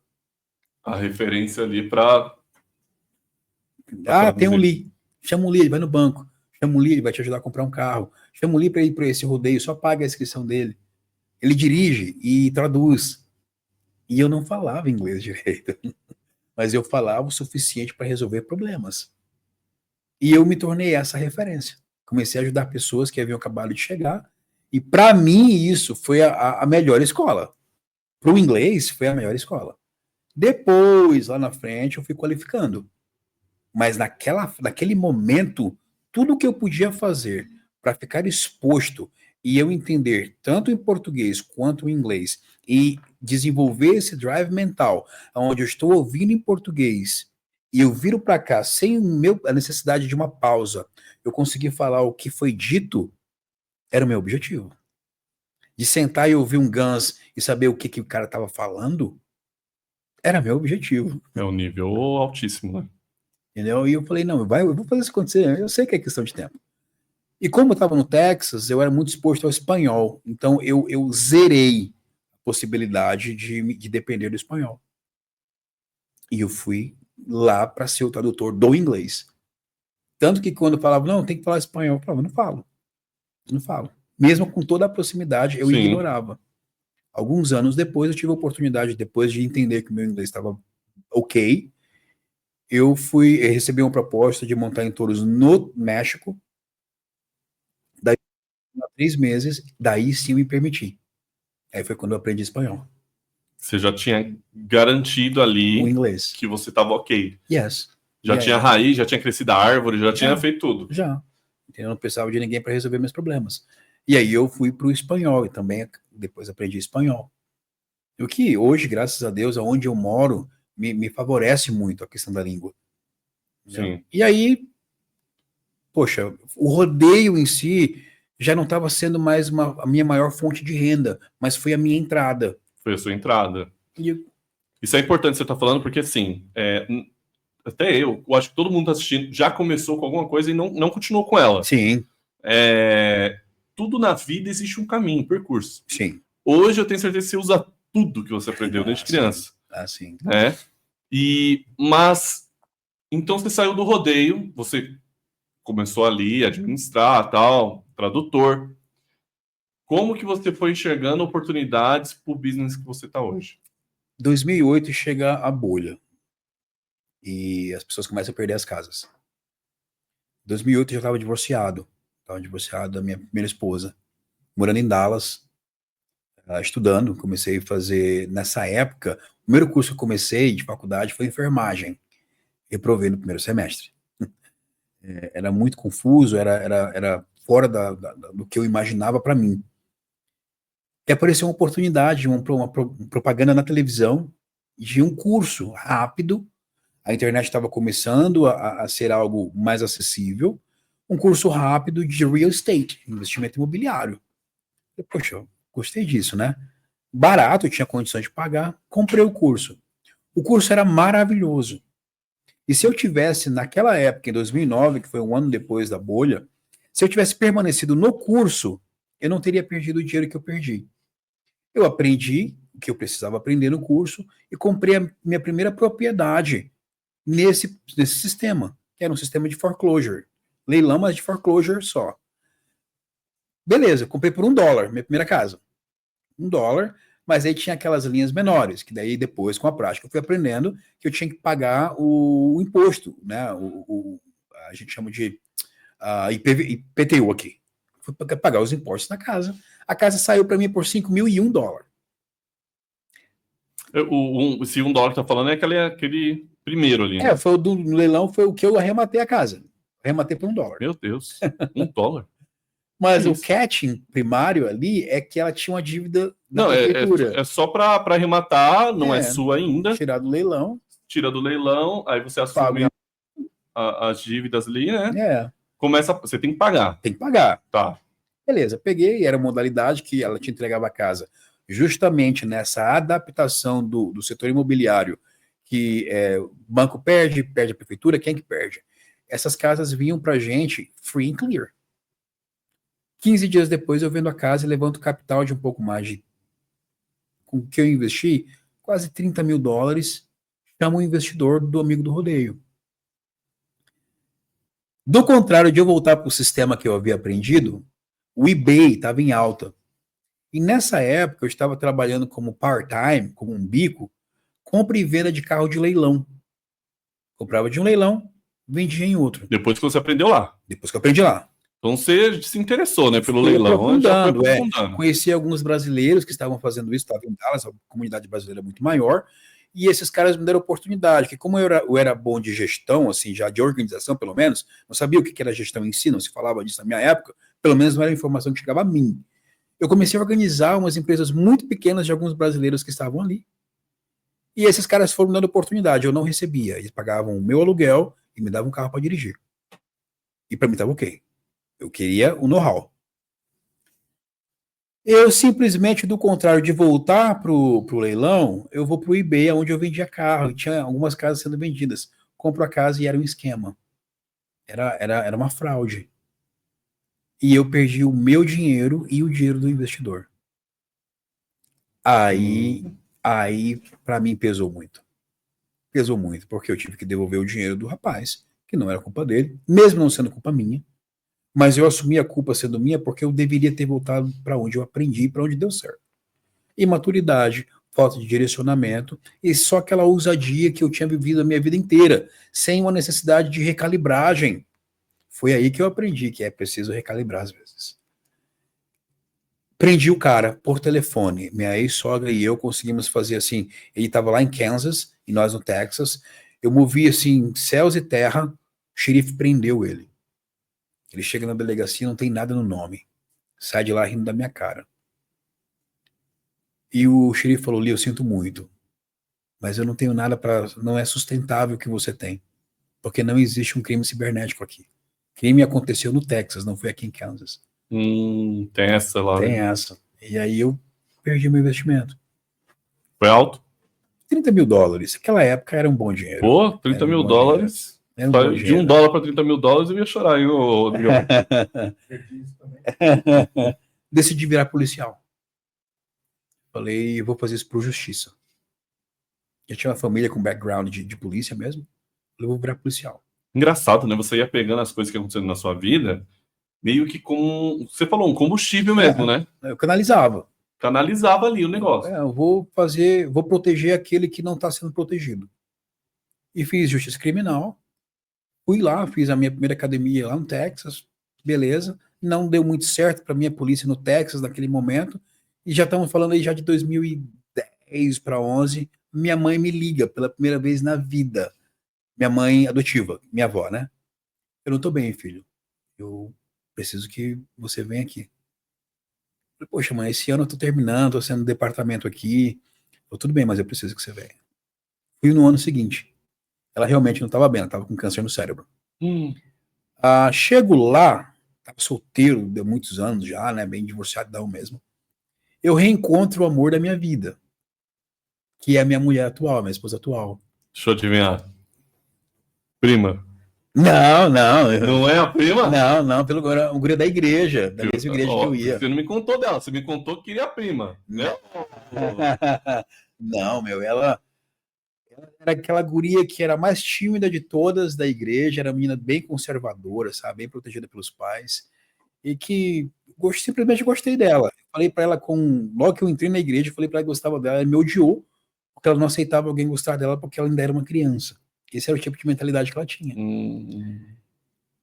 A referência ali para. Tem um Lee. Chama o Lee, ele vai no banco. Chama o Lee, ele vai te ajudar a comprar um carro. Chama o Lee para ir para esse rodeio, só paga a inscrição dele. Ele dirige e traduz. E eu não falava inglês direito. Mas eu falava o suficiente para resolver problemas. E eu me tornei essa referência. Comecei a ajudar pessoas que haviam acabado de chegar. E para mim isso foi a melhor escola. Para o inglês foi a melhor escola. Depois, lá na frente, eu fui qualificando. Mas naquele momento, tudo que eu podia fazer para ficar exposto e eu entender, tanto em português quanto em inglês, e desenvolver esse drive mental, onde eu estou ouvindo em português e eu viro para cá sem a necessidade de uma pausa, eu conseguir falar o que foi dito, era o meu objetivo. De sentar e ouvir um Guns e saber o que o cara estava falando, era meu objetivo. É um nível altíssimo, né? Entendeu? E eu falei, não, eu vou fazer isso acontecer, eu sei que é questão de tempo. E como eu estava no Texas, eu era muito exposto ao espanhol, então eu zerei a possibilidade de depender do espanhol. E eu fui lá para ser o tradutor do inglês. Tanto que quando eu falava, não, tem que falar espanhol, eu falava, não falo. Não falo. Mesmo com toda a proximidade, eu Sim. ignorava. Alguns anos depois, eu tive a oportunidade, depois de entender que o meu inglês estava ok, eu recebi uma proposta de montar em touros no México. Daí, há 3 meses, daí sim eu me permiti. Aí foi quando eu aprendi espanhol. Você já tinha garantido O ali inglês. que você estava ok. Yes. Já tinha raiz, já tinha crescido a árvore, já tinha Já. feito tudo. Já. Eu não precisava de ninguém para resolver meus problemas. E aí eu fui para o espanhol e também depois aprendi espanhol. O que hoje, graças a Deus, aonde eu moro, me favorece muito a questão da língua. Né? Sim. E aí, poxa, o rodeio em si já não estava sendo mais a minha maior fonte de renda, mas foi a minha entrada. Foi a sua entrada. E eu, Isso é importante você estar falando, porque assim, até eu acho que todo mundo está assistindo já começou com alguma coisa e não continuou com ela. sim, Tudo na vida existe um caminho, um percurso. sim. Hoje eu tenho certeza que você usa tudo que você aprendeu desde criança. Sim. Né? Mas, então você saiu do rodeio, você começou ali a administrar, tal, tradutor. Como que você foi enxergando oportunidades para o business que você está hoje? 2008 chega a bolha e as pessoas começam a perder as casas. 2008 eu já estava divorciado da minha primeira esposa, morando em Dallas, estudando. Comecei a fazer, nessa época, o primeiro curso que eu comecei de faculdade foi enfermagem. Reprovei no primeiro semestre. Era muito confuso, era fora do que eu imaginava para mim. E apareceu uma oportunidade, uma propaganda na televisão de um curso rápido. A internet estava começando a ser algo mais acessível. Um curso rápido de real estate, investimento imobiliário. Poxa, eu gostei disso, né? Barato, eu tinha condições de pagar. Comprei o curso. O curso era maravilhoso. E se eu tivesse, naquela época, em 2009, que foi um ano depois da bolha, se eu tivesse permanecido no curso, eu não teria perdido o dinheiro que eu perdi. Eu aprendi o que eu precisava aprender no curso e comprei a minha primeira propriedade nesse sistema, que era um sistema de foreclosure. Leilão, mas de foreclosure só. Beleza, comprei por $1, minha primeira casa. $1, mas aí tinha aquelas linhas menores, que daí depois, com a prática, eu fui aprendendo que eu tinha que pagar o imposto, né? A gente chama de IPTU aqui. Fui pagar os impostos da casa. A casa saiu para mim por $5.001. Se $1 está falando é aquele primeiro ali. Né? Foi do leilão, foi o que eu arrematei a casa. Arrematei por $1. Meu Deus, $1? Mas o catching primário ali é que ela tinha uma dívida na prefeitura. É só para arrematar, não é sua ainda. Tirar do leilão. Tira do leilão, aí você assume as dívidas ali, né? Você tem que pagar. Tem que pagar. Tá. Beleza, peguei, era uma modalidade que ela te entregava a casa justamente nessa adaptação do setor imobiliário, que o banco perde a prefeitura, quem que perde? Essas casas vinham pra gente free and clear. 15 dias depois eu vendo a casa e levanto capital de um pouco mais com o que eu investi, quase $30.000, chamo um investidor do amigo do rodeio. Do contrário de eu voltar para o sistema que eu havia aprendido, o eBay estava em alta. E nessa época eu estava trabalhando como part-time, como um bico, compra e venda de carro de leilão. Comprava de um leilão, vendia em outro. Depois que você aprendeu lá. Depois que eu aprendi lá. Então você se interessou, né, pelo Fui leilão. Aprofundando. Conheci alguns brasileiros que estavam fazendo isso, estavam em Dallas, a comunidade brasileira é muito maior, e esses caras me deram oportunidade, que como eu era bom de gestão, assim, já de organização pelo menos, não sabia o que era gestão em si, não se falava disso na minha época, pelo menos não era informação que chegava a mim. Eu comecei a organizar umas empresas muito pequenas de alguns brasileiros que estavam ali, e esses caras foram me dando oportunidade, eu não recebia, eles pagavam o meu aluguel e me davam um carro para dirigir. E para mim estava ok. Eu queria o know-how. Eu simplesmente, do contrário de voltar pro leilão, eu vou pro eBay, onde eu vendia carro, e tinha algumas casas sendo vendidas. Compro a casa e era um esquema. Era uma fraude. E eu perdi o meu dinheiro e o dinheiro do investidor. Aí para mim pesou muito. Pesou muito, porque eu tive que devolver o dinheiro do rapaz, que que não era culpa dele, mesmo não sendo culpa minha, mas eu assumi a culpa sendo minha porque eu deveria ter voltado para onde eu aprendi, para onde deu certo. Imaturidade, falta de direcionamento e só aquela ousadia que eu tinha vivido a minha vida inteira, sem uma necessidade de recalibragem. Foi aí que eu aprendi que é preciso recalibrar às vezes. Prendi o cara por telefone. Minha ex-sogra e eu conseguimos fazer assim. Ele estava lá em Kansas e nós no Texas. Eu movi assim céus e terra. O xerife prendeu ele. Ele chega na delegacia, não tem nada no nome. Sai de lá rindo da minha cara. E o xerife falou: Lee, eu sinto muito, mas eu não tenho nada para. Não é sustentável o que você tem, porque não existe um crime cibernético aqui. O crime aconteceu no Texas, não foi aqui em Kansas. Tem essa lá. Tem essa. E aí eu perdi meu investimento. Foi alto? $30 mil. Naquela época era um bom dinheiro. Pô, 30 mil dólares. Era um bom De dinheiro. $1 para 30 mil dólares eu ia chorar, hein, Rodrigo? Decidi virar policial. Falei, eu vou fazer isso por justiça. Eu tinha uma família com background de polícia mesmo. Eu vou virar policial. Engraçado, né? Você ia pegando as coisas que aconteceram na sua vida, meio que com, você falou, um combustível mesmo, né? Eu canalizava. Canalizava ali o negócio. Eu vou proteger aquele que não está sendo protegido. E fiz justiça criminal. Fui lá, fiz a minha primeira academia lá no Texas. Beleza. Não deu muito certo para minha polícia no Texas naquele momento. E já estamos falando aí já de 2010 para 11. Minha mãe me liga pela primeira vez na vida. Minha mãe adotiva, minha avó, né? Eu não tô bem, filho. Eu preciso que você venha aqui. Falei, poxa, mãe, esse ano eu tô terminando, tô sendo departamento aqui. Falei, tudo bem, mas eu preciso que você venha. Fui no ano seguinte. Ela realmente não estava bem, ela estava com câncer no cérebro. Chego lá, estava solteiro, deu muitos anos já, né? Bem divorciadão mesmo. Eu reencontro o amor da minha vida, que é a minha mulher atual, minha esposa atual. Deixa eu adivinhar. Prima. Não. Não é a prima? Não, pelo agora, um guri da igreja, da mesma igreja que eu ia. Você não me contou dela, você me contou que queria a prima, né? Não, meu, ela era aquela guria que era a mais tímida de todas da igreja, era uma menina bem conservadora, sabe, bem protegida pelos pais, e que simplesmente gostei dela. Falei para ela, logo que eu entrei na igreja, falei para ela que gostava dela, ela me odiou, porque ela não aceitava alguém gostar dela porque ela ainda era uma criança. Esse era o tipo de mentalidade que ela tinha.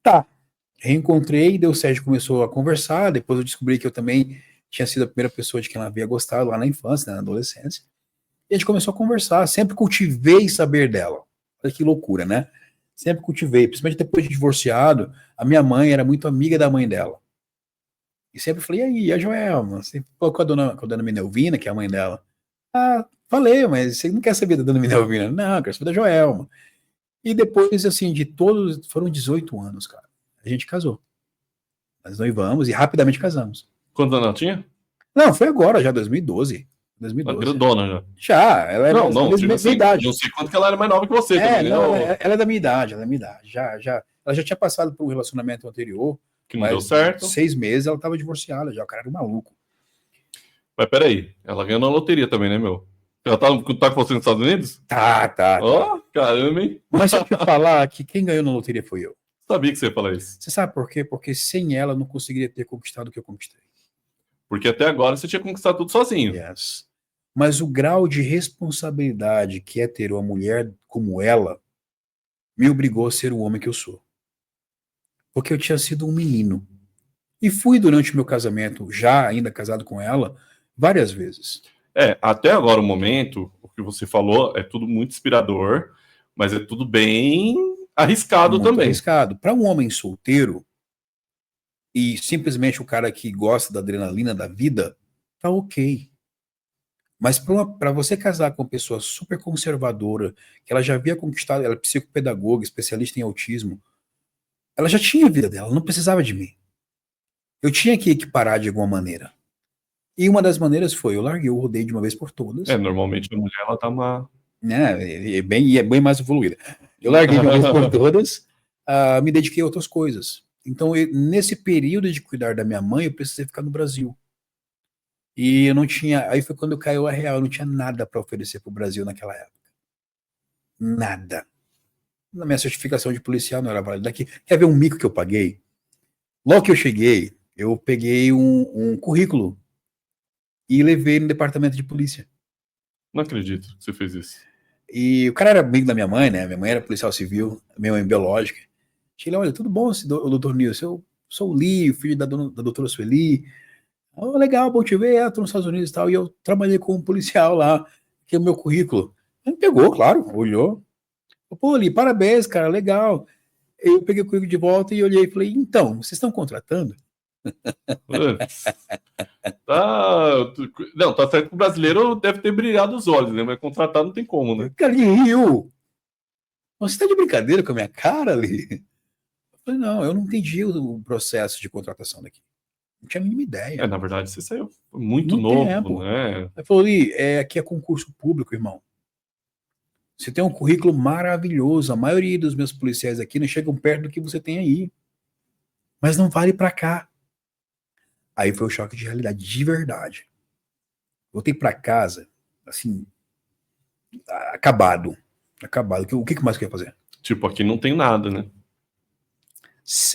Tá. Reencontrei, deu certo, começou a conversar, depois eu descobri que eu também tinha sido a primeira pessoa de quem ela havia gostado lá na infância, né, na adolescência. E a gente começou a conversar, sempre cultivei saber dela. Olha que loucura, né? Sempre cultivei, principalmente depois de divorciado, a minha mãe era muito amiga da mãe dela. E sempre falei, e aí, a Joelma? Você falou com a dona Minelvina, que é a mãe dela. Falei, mas você não quer saber da dona Minelvina? Não, eu quero saber da Joelma. E depois, assim, de todos, foram 18 anos, cara. A gente casou. Nós noivamos e rapidamente casamos. Quantos anos ela tinha? Não, foi agora, já 2012. Grandona já. Já, ela é da minha idade. Não sei quanto que ela era mais nova que você também, não, né? ela é da minha idade, ela já tinha passado por um relacionamento anterior. Que não deu certo. 6 meses ela tava divorciada já, o cara era um maluco. Mas peraí, ela ganhou na loteria também, né, meu? Ela tá com você nos Estados Unidos? Tá. Caramba, hein? Mas se eu te falar que quem ganhou na loteria foi eu. Sabia que você ia falar isso. Você sabe por quê? Porque sem ela eu não conseguiria ter conquistado o que eu conquistei. Porque até agora você tinha conquistado tudo sozinho. Yes. Mas o grau de responsabilidade que é ter uma mulher como ela me obrigou a ser o homem que eu sou. Porque eu tinha sido um menino. E fui durante o meu casamento, já ainda casado com ela, várias vezes. Até agora o momento, o que você falou é tudo muito inspirador, mas é tudo bem arriscado muito também. Arriscado. Para um homem solteiro e simplesmente o cara que gosta da adrenalina da vida, tá ok. Mas para você casar com uma pessoa super conservadora, que ela já havia conquistado, ela é psicopedagoga, especialista em autismo, ela já tinha a vida dela, ela não precisava de mim. Eu tinha que equiparar de alguma maneira. E uma das maneiras foi, eu larguei o rodeio de uma vez por todas. Normalmente a mulher, ela tá uma... É bem mais evoluída. Eu larguei de uma vez por todas, me dediquei a outras coisas. Então, nesse período de cuidar da minha mãe, eu precisei ficar no Brasil. E eu não tinha. Aí foi quando caiu a real, eu não tinha nada para oferecer para o Brasil naquela época. Nada. Na minha certificação de policial não era válida. Daqui, quer ver um mico que eu paguei? Logo que eu cheguei, eu peguei um currículo e levei no departamento de polícia. Não acredito que você fez isso. E o cara era amigo da minha mãe, né? Minha mãe era policial civil, minha mãe biológica. Cheguei lá, olha, tudo bom, doutor Nilson? Eu sou o Lee, filho da doutora Sueli. Oh, legal, bom te ver, tô nos Estados Unidos e tal. E eu trabalhei como policial lá, que é o meu currículo. Ele pegou, claro, olhou. Pô, Lee, parabéns, cara, legal. Eu peguei o currículo de volta e olhei e falei, então, vocês estão contratando? Putz. Tá... Não, tá certo que o brasileiro deve ter brilhado os olhos, né? Mas contratar não tem como, né? Cara, ele riu. Você tá de brincadeira com a minha cara, Lee? Eu falei, não, eu não entendi o processo de contratação daqui. Não tinha a mínima ideia. Na verdade, você saiu muito No novo, tempo. né? Aí falou, Lee, aqui é concurso público, irmão. Você tem um currículo maravilhoso. A maioria dos meus policiais aqui não chegam perto do que você tem aí. Mas não vale pra cá. Aí foi o choque de realidade, de verdade. Voltei pra casa, assim, acabado. Acabado. O que mais que eu ia fazer? Tipo, aqui não tem nada, né?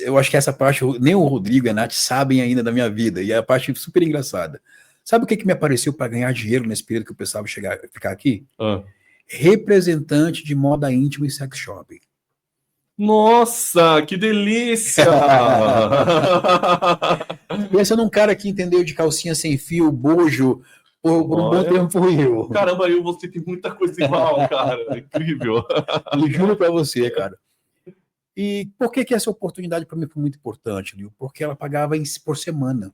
Eu acho que essa parte, nem o Rodrigo e a Nath sabem ainda da minha vida. E é a parte super engraçada. Sabe o que me apareceu para ganhar dinheiro nesse período que eu pensava ficar aqui? Ah. Representante de moda íntima e sex shopping. Nossa, que delícia! Pensa num cara que entendeu de calcinha sem fio, bojo, por um bom tempo fui eu. Caramba, eu você tem muita coisa igual, cara. Incrível. Eu juro pra você, cara. E por que essa oportunidade para mim foi muito importante, Lio? Porque ela pagava por semana.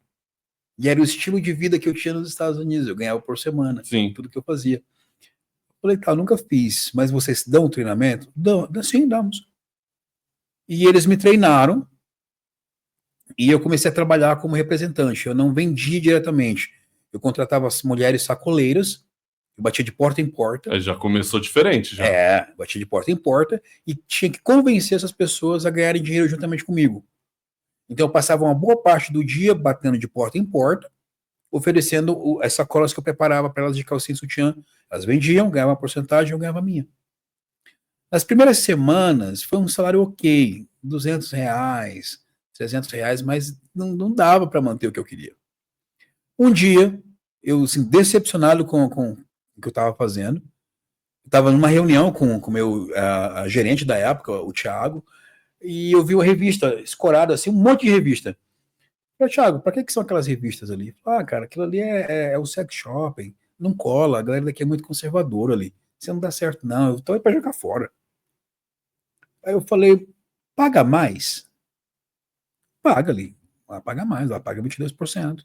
E era o estilo de vida que eu tinha nos Estados Unidos. Eu ganhava por semana. Sim. Tudo que eu fazia. Falei, tá, nunca fiz, mas vocês dão treinamento? Sim, damos. E eles me treinaram e eu comecei a trabalhar como representante. Eu não vendia diretamente. Eu contratava as mulheres sacoleiras, eu batia de porta em porta. Já começou diferente, já. Batia de porta em porta e tinha que convencer essas pessoas a ganharem dinheiro juntamente comigo. Então eu passava uma boa parte do dia batendo de porta em porta, oferecendo as sacolas que eu preparava para elas de calcinha e sutiã. Elas vendiam, ganhavam uma porcentagem, eu ganhava a minha. Nas primeiras semanas foi um salário ok, R$200, R$300, mas não dava para manter o que eu queria. Um dia, eu assim, decepcionado com o que eu estava fazendo, eu estava numa reunião com o meu a gerente da época, o Thiago, e eu vi uma revista escorada, assim, um monte de revista. Eu falei, Thiago, para que são aquelas revistas ali? Cara, aquilo ali é o sex shopping, não cola, a galera daqui é muito conservadora ali. Você não dá certo, não, eu tô aí para jogar fora. Aí eu falei, paga mais? Paga ali. Ela paga mais, ela paga 22%.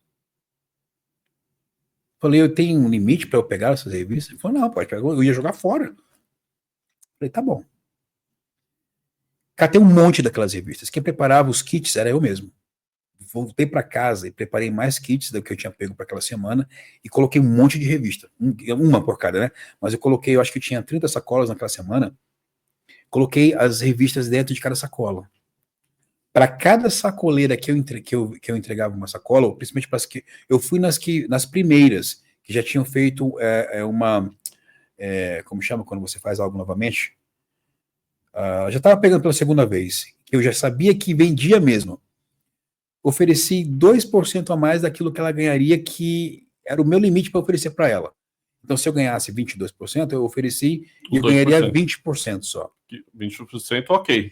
Falei, eu tenho um limite para eu pegar essas revistas? Ele falou, não, pode pegar, eu ia jogar fora. Falei, tá bom. Catei um monte daquelas revistas. Quem preparava os kits era eu mesmo. Voltei para casa e preparei mais kits do que eu tinha pego para aquela semana e coloquei um monte de revista. Uma por cada, né? Mas eu coloquei, eu acho que tinha 30 sacolas naquela semana. Coloquei as revistas dentro de cada sacola. Para cada sacoleira que eu entregava uma sacola, ou principalmente para as que eu fui nas primeiras, que já tinham feito como chama quando você faz algo novamente? Já estava pegando pela segunda vez, que eu já sabia que vendia mesmo. Ofereci 2% a mais daquilo que ela ganharia, que era o meu limite para oferecer para ela. Então, se eu ganhasse 22%, eu ofereci e eu ganharia 20% só. 20%, ok.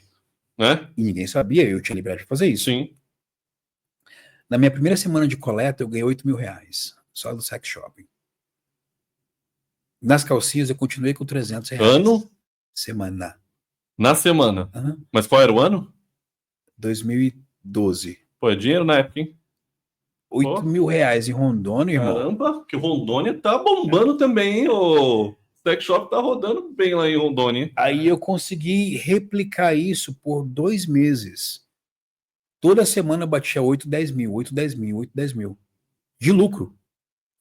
Né? E ninguém sabia, eu tinha liberdade de fazer isso. Sim. Na minha primeira semana de coleta, eu ganhei R$8.000, só do sex shopping. Nas calcinhas, eu continuei com R$300. Ano? Semana. Na semana. Uhum. Mas qual era o ano? 2012. Pô, é dinheiro na época, hein? R$8.000 em Rondônia, irmão. Caramba, que o Rondônia tá bombando também, hein? O sex shop tá rodando bem lá em Rondônia, hein? Aí eu consegui replicar isso por 2 meses. Toda semana eu batia 8, 10 mil, 8, 10 mil, 8, 10 mil. De lucro.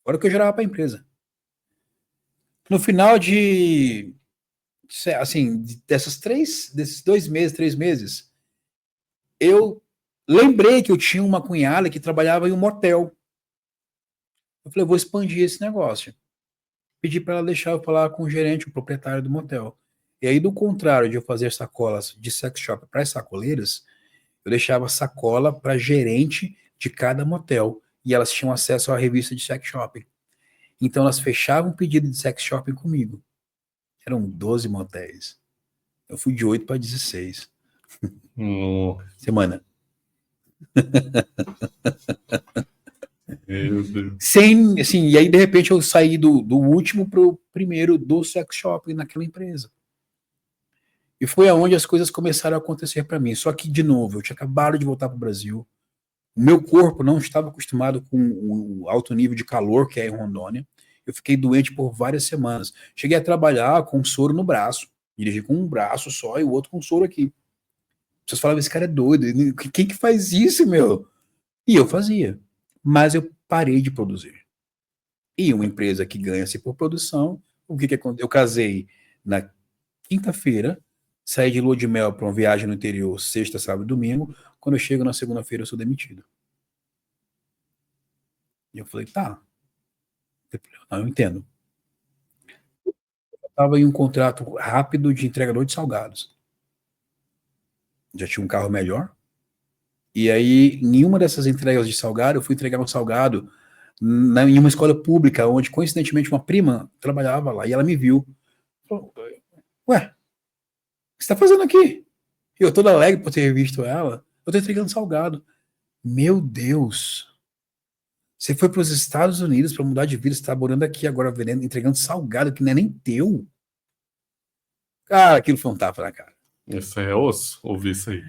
Fora que eu gerava para a empresa. No final desses 2 meses, 3 meses, eu lembrei que eu tinha uma cunhada que trabalhava em um motel. Eu falei, vou expandir esse negócio. Pedi para ela deixar eu falar com o gerente, o proprietário do motel. E aí, do contrário de eu fazer sacolas de sex shop para as sacoleiras, eu deixava sacola para gerente de cada motel. E elas tinham acesso à revista de sex shopping. Então elas fechavam um pedido de sex shopping comigo. Eram 12 motéis. Eu fui de 8 para 16. Semana. Meu Deus. Sem, assim, e aí de repente eu saí do último pro primeiro do sex shopping naquela empresa. E foi aonde as coisas começaram a acontecer para mim. Só que, de novo, eu tinha acabado de voltar para o Brasil. O meu corpo não estava acostumado com o alto nível de calor que é em Rondônia. Eu fiquei doente por várias semanas. Cheguei a trabalhar com soro no braço. Dirigi com um braço só e o outro com soro aqui. Vocês falavam, esse cara é doido. Quem que faz isso, meu? E eu fazia. Mas eu parei de produzir. E uma empresa que ganha-se por produção, o que aconteceu? Eu casei na quinta-feira, saí de lua de mel para uma viagem no interior, sexta, sábado e domingo. Quando eu chego na segunda-feira, eu sou demitido. E eu falei, tá. Não, eu entendo. Eu estava em um contrato rápido de entregador de salgados. Já tinha um carro melhor. E aí, nenhuma dessas entregas de salgado, eu fui entregar um salgado em uma escola pública, onde, coincidentemente, uma prima trabalhava lá. E ela me viu. Falou, ué, o que você está fazendo aqui? E eu toda alegre por ter visto ela. Eu estou entregando salgado. Meu Deus. Você foi para os Estados Unidos para mudar de vida, você está morando aqui agora, vendendo, entregando salgado que não é nem teu. Cara, aquilo foi um tapa na cara. Isso é osso, ouvir isso aí.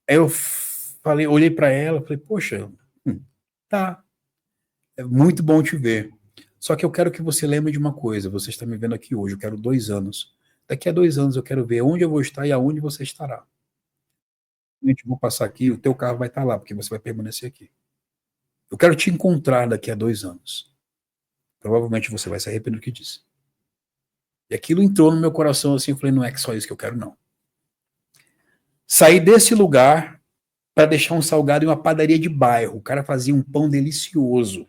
Aí eu falei, olhei para ela, falei, poxa, tá, é muito bom te ver. Só que eu quero que você lembre de uma coisa, você está me vendo aqui hoje, eu quero 2 anos. Daqui a 2 anos eu quero ver onde eu vou estar e aonde você estará. Eu vou passar aqui, o teu carro vai estar lá, porque você vai permanecer aqui. Eu quero te encontrar daqui a 2 anos. Provavelmente você vai se arrepender do que disse. E aquilo entrou no meu coração assim, eu falei, não é só isso que eu quero, não. Saí desse lugar para deixar um salgado em uma padaria de bairro. O cara fazia um pão delicioso.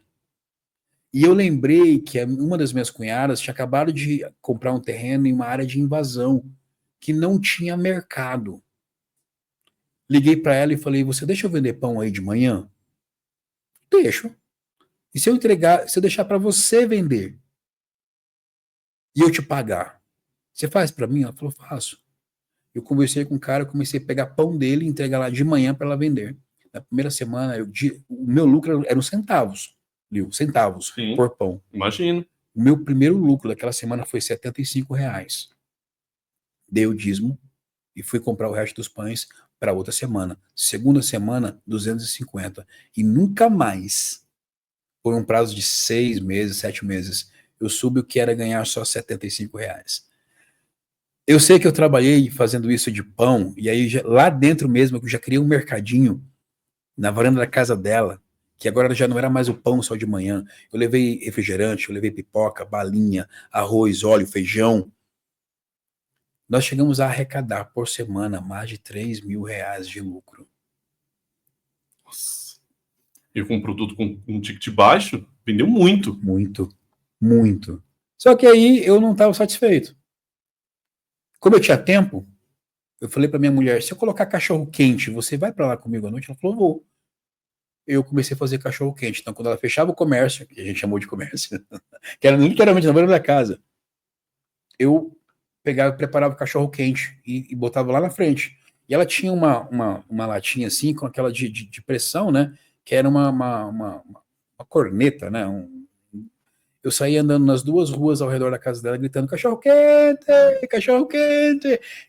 E eu lembrei que uma das minhas cunhadas tinha acabado de comprar um terreno em uma área de invasão, que não tinha mercado. Liguei para ela e falei, você deixa eu vender pão aí de manhã? Deixo. E se eu entregar, se eu deixar para você vender e eu te pagar, você faz para mim? Ela falou, faço. Eu conversei com o cara, eu comecei a pegar pão dele e entregar lá de manhã para ela vender. Na primeira semana, o meu lucro eram centavos, centavos Sim, por pão. imagino. O meu primeiro lucro daquela semana foi R$ 75. Dei o dízimo e fui comprar o resto dos pães para outra semana. Segunda semana, 250. E nunca mais, por um prazo de 6 meses, 7 meses, eu soube o que era ganhar só R$ 75. Eu sei que eu trabalhei fazendo isso de pão, e aí lá dentro mesmo eu já criei um mercadinho na varanda da casa dela, que agora já não era mais o pão só de manhã. Eu levei refrigerante, eu levei pipoca, balinha, arroz, óleo, feijão. Nós chegamos a arrecadar por semana mais de R$ 3.000 de lucro. Nossa. E com um produto com um ticket baixo, vendeu muito. Muito, muito. Só que aí eu não estava satisfeito. Como eu tinha tempo, eu falei para minha mulher, se eu colocar cachorro quente, você vai para lá comigo à noite? Ela falou, vou. Eu comecei a fazer cachorro quente. Então, quando ela fechava o comércio, que a gente chamou de comércio, que era literalmente na varanda da casa, eu pegava e preparava o cachorro quente e botava lá na frente. E ela tinha uma latinha assim, com aquela de pressão, né? Que era uma corneta, né? Eu saía andando nas 2 ruas ao redor da casa dela, gritando cachorro quente,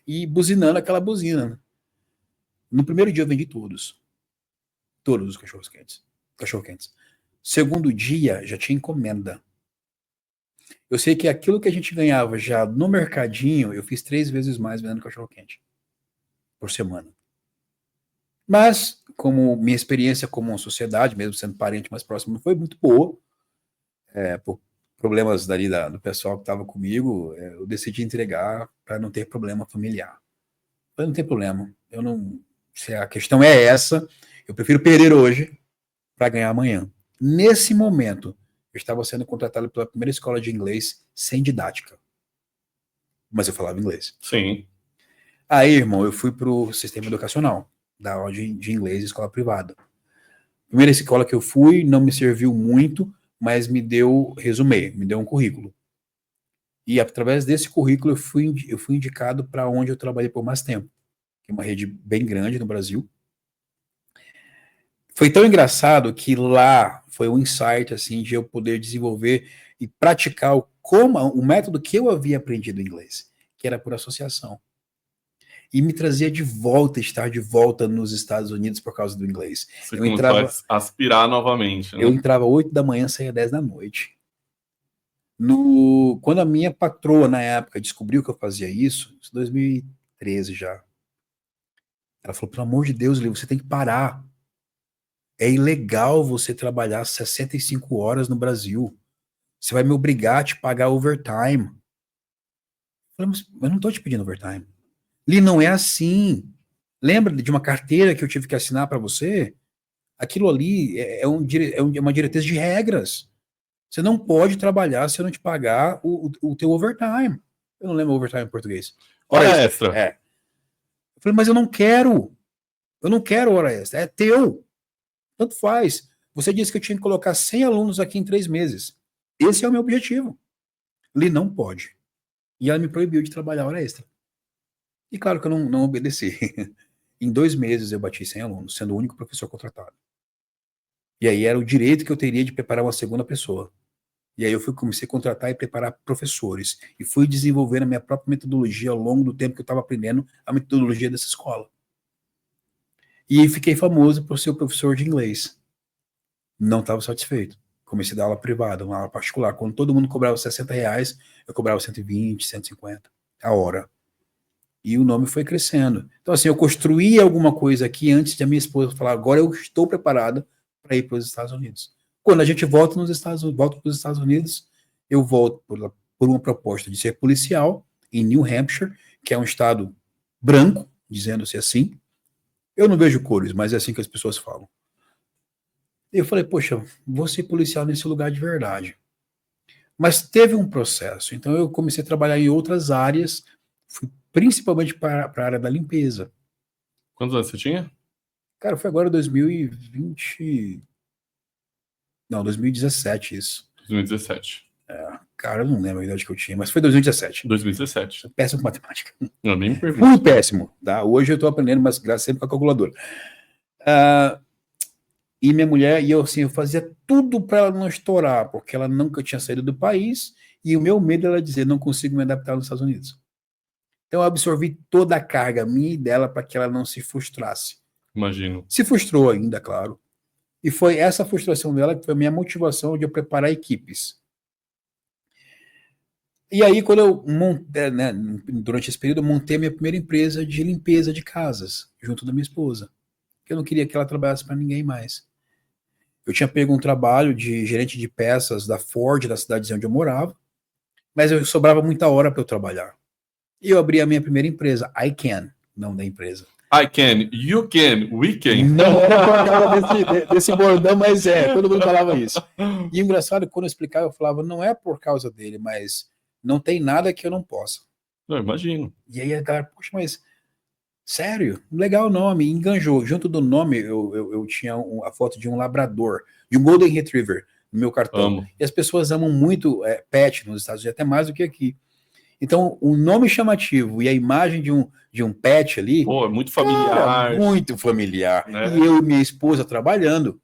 e buzinando aquela buzina. No primeiro dia eu vendi todos os cachorro quentes. Segundo dia já tinha encomenda. Eu sei que aquilo que a gente ganhava já no mercadinho, eu fiz 3 vezes mais vendendo cachorro quente por semana. Mas, como minha experiência como uma sociedade, mesmo sendo parente mais próximo, não foi muito boa, por problemas dali do pessoal que estava comigo, eu decidi entregar para não ter problema familiar. Mas não tem problema. Eu não, se a questão é essa, eu prefiro perder hoje para ganhar amanhã. Nesse momento, eu estava sendo contratado pela primeira escola de inglês sem didática. mas eu falava inglês. Sim. Aí, irmão, eu fui pro sistema educacional, da aula de inglês, escola privada. Primeira escola que eu fui não me serviu muito, mas me deu resumê, me deu um currículo. E através desse currículo eu fui indicado para onde eu trabalhei por mais tempo, que é uma rede bem grande no Brasil. Foi tão engraçado que lá foi um insight assim de eu poder desenvolver e praticar o método que eu havia aprendido em inglês, que era por associação. E me trazia de volta, estar de volta nos Estados Unidos por causa do inglês. Você começou a aspirar novamente, né? Eu entrava 8 da manhã, saía 10 da noite. Quando a minha patroa, na época, descobriu que eu fazia isso, em 2013 já, ela falou, pelo amor de Deus, Lívio, você tem que parar. É ilegal você trabalhar 65 horas no Brasil. Você vai me obrigar a te pagar overtime. Eu falei, mas eu não estou te pedindo overtime. Li, não é assim. Lembra de uma carteira que eu tive que assinar para você? Aquilo ali é uma diretriz de regras. Você não pode trabalhar se eu não te pagar o teu overtime. Eu não lembro overtime em português. Hora extra. É. Eu falei, mas eu não quero. Eu não quero hora extra. É teu. Tanto faz. Você disse que eu tinha que colocar 100 alunos aqui em 3 meses. Esse é o meu objetivo. Li, não pode. E ela me proibiu de trabalhar hora extra. E claro que eu não obedeci. Em 2 meses eu bati 100 alunos, sendo o único professor contratado. E aí era o direito que eu teria de preparar uma segunda pessoa. E aí comecei a contratar e preparar professores. E fui desenvolvendo a minha própria metodologia ao longo do tempo que eu estava aprendendo a metodologia dessa escola. E fiquei famoso por ser o professor de inglês. Não estava satisfeito. Comecei a dar aula privada, uma aula particular. Quando todo mundo cobrava R$60, eu cobrava 120, 150 a hora. E o nome foi crescendo. Então, assim, eu construí alguma coisa aqui antes de a minha esposa falar, agora eu estou preparada para ir para os Estados Unidos. Quando a gente volta para os Estados Unidos, eu volto por uma proposta de ser policial em New Hampshire, que é um estado branco, dizendo-se assim. Eu não vejo cores, mas é assim que as pessoas falam. E eu falei, poxa, vou ser policial nesse lugar de verdade. Mas teve um processo. Então eu comecei a trabalhar em outras áreas, fui principalmente para a área da limpeza. Quantos anos você tinha? Cara, foi agora 2020... Não, 2017 isso. 2017. Cara, eu não lembro a idade que eu tinha, mas foi 2017. 2017. Sou péssimo com matemática. Eu nem me pergunto. Muito péssimo, tá? Hoje eu tô aprendendo, mas graças sempre com a calculadora. E minha mulher, e eu assim, eu fazia tudo para ela não estourar, porque ela nunca tinha saído do país, e o meu medo era dizer, não consigo me adaptar nos Estados Unidos. Então eu absorvi toda a carga minha e dela para que ela não se frustrasse. Imagino. Se frustrou ainda, claro. E foi essa frustração dela que foi a minha motivação de eu preparar equipes. E aí, quando eu montei, né, durante esse período, eu montei a minha primeira empresa de limpeza de casas, junto da minha esposa. Porque eu não queria que ela trabalhasse para ninguém mais. Eu tinha pego um trabalho de gerente de peças da Ford, da cidade onde eu morava, mas eu sobrava muita hora para eu trabalhar. E eu abri a minha primeira empresa, I Can, não da empresa. I can, you can, we can. Não era por causa desse bordão, mas todo mundo falava isso. E o engraçado, quando eu explicava, eu falava, não é por causa dele, mas não tem nada que eu não possa. Não, imagino. E aí a galera, poxa, mas sério? Legal o nome, enganjou. Junto do nome, eu tinha a foto de um labrador, de um Golden Retriever no meu cartão. Amo. E as pessoas amam muito pet nos Estados Unidos, até mais do que aqui. Então, o nome chamativo e a imagem de um pet ali... Pô, é muito familiar. Cara, muito familiar. Né? E eu e minha esposa trabalhando.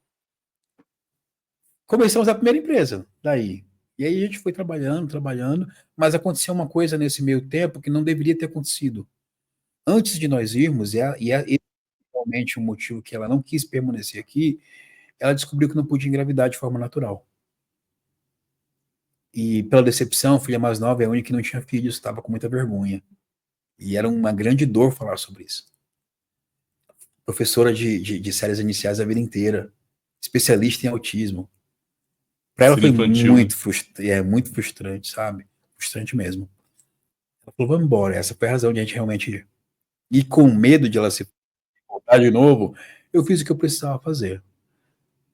Começamos a primeira empresa, daí. E aí a gente foi trabalhando, mas aconteceu uma coisa nesse meio tempo que não deveria ter acontecido. Antes de nós irmos, e realmente o motivo que ela não quis permanecer aqui, ela descobriu que não podia engravidar de forma natural. E pela decepção, a filha mais nova é a única que não tinha filhos, estava com muita vergonha. E era uma grande dor falar sobre isso. Professora de séries iniciais a vida inteira, especialista em autismo. Para ela foi muito frustrante, sabe? Frustrante mesmo. Ela falou, vamos embora. Essa foi a razão de a gente realmente ir. E com medo de ela se voltar de novo, eu fiz o que eu precisava fazer.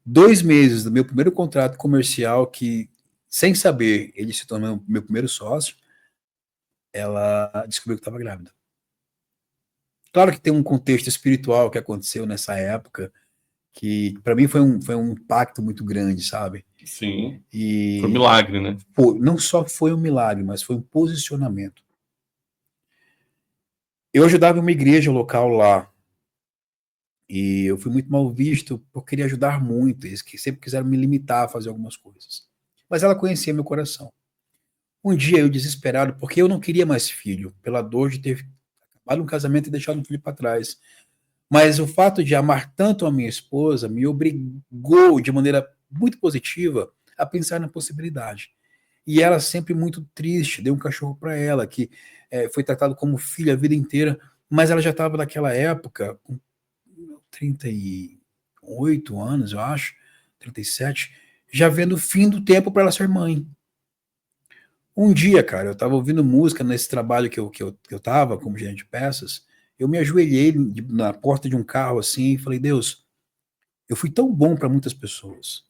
2 meses do meu primeiro contrato comercial, que, sem saber, ele se tornou meu primeiro sócio, ela descobriu que estava grávida. Claro que tem um contexto espiritual que aconteceu nessa época, que para mim foi um impacto muito grande, sabe? Sim. Foi um E milagre, né? não só foi um milagre, mas foi um posicionamento. Eu ajudava uma igreja local lá, e eu fui muito mal visto por querer ajudar muito, eles que sempre quiseram me limitar a fazer algumas coisas. Mas ela conhecia meu coração. Um dia eu desesperado, porque eu não queria mais filho, pela dor de ter acabado um casamento e deixado um filho para trás. Mas o fato de amar tanto a minha esposa me obrigou, de maneira muito positiva, a pensar na possibilidade. E ela sempre muito triste, dei um cachorro para ela, que foi tratado como filha a vida inteira, mas ela já estava naquela época, com 38 anos, eu acho, 37, já vendo o fim do tempo para ela ser mãe. Um dia, cara, eu estava ouvindo música nesse trabalho que eu tava, como gerente de peças, eu me ajoelhei na porta de um carro assim e falei, Deus, eu fui tão bom para muitas pessoas.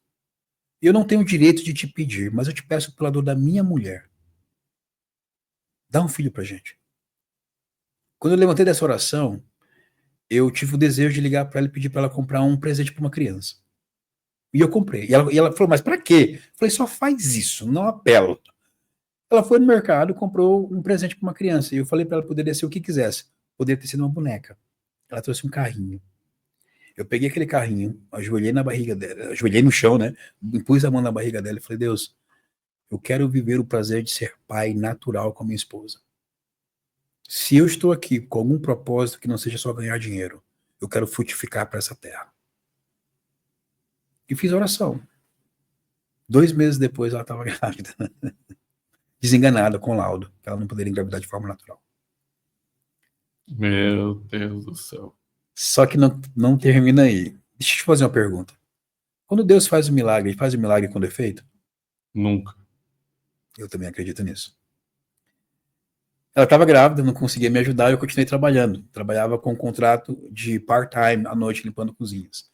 Eu não tenho o direito de te pedir, mas eu te peço pela dor da minha mulher. Dá um filho pra gente. Quando eu levantei dessa oração, eu tive o desejo de ligar para ela e pedir para ela comprar um presente para uma criança. E eu comprei. E ela falou, mas para quê? Eu falei, só faz isso, não apela. Ela foi no mercado, comprou um presente para uma criança. E eu falei para ela poder ser o que quisesse. Poderia ter sido uma boneca. Ela trouxe um carrinho. Eu peguei aquele carrinho, ajoelhei na barriga dela, ajoelhei no chão, né? Pus a mão na barriga dela e falei, Deus, eu quero viver o prazer de ser pai natural com a minha esposa. Se eu estou aqui com algum propósito que não seja só ganhar dinheiro, eu quero frutificar para essa terra. E fiz oração. 2 meses depois ela estava grávida. Desenganada com laudo, que ela não poderia engravidar de forma natural. Meu Deus do céu. Só que não termina aí. Deixa eu te fazer uma pergunta. Quando Deus faz o milagre, ele faz o milagre com defeito? Nunca. Eu também acredito nisso. Ela estava grávida, não conseguia me ajudar, eu continuei trabalhando. Trabalhava com um contrato de part-time à noite, limpando cozinhas.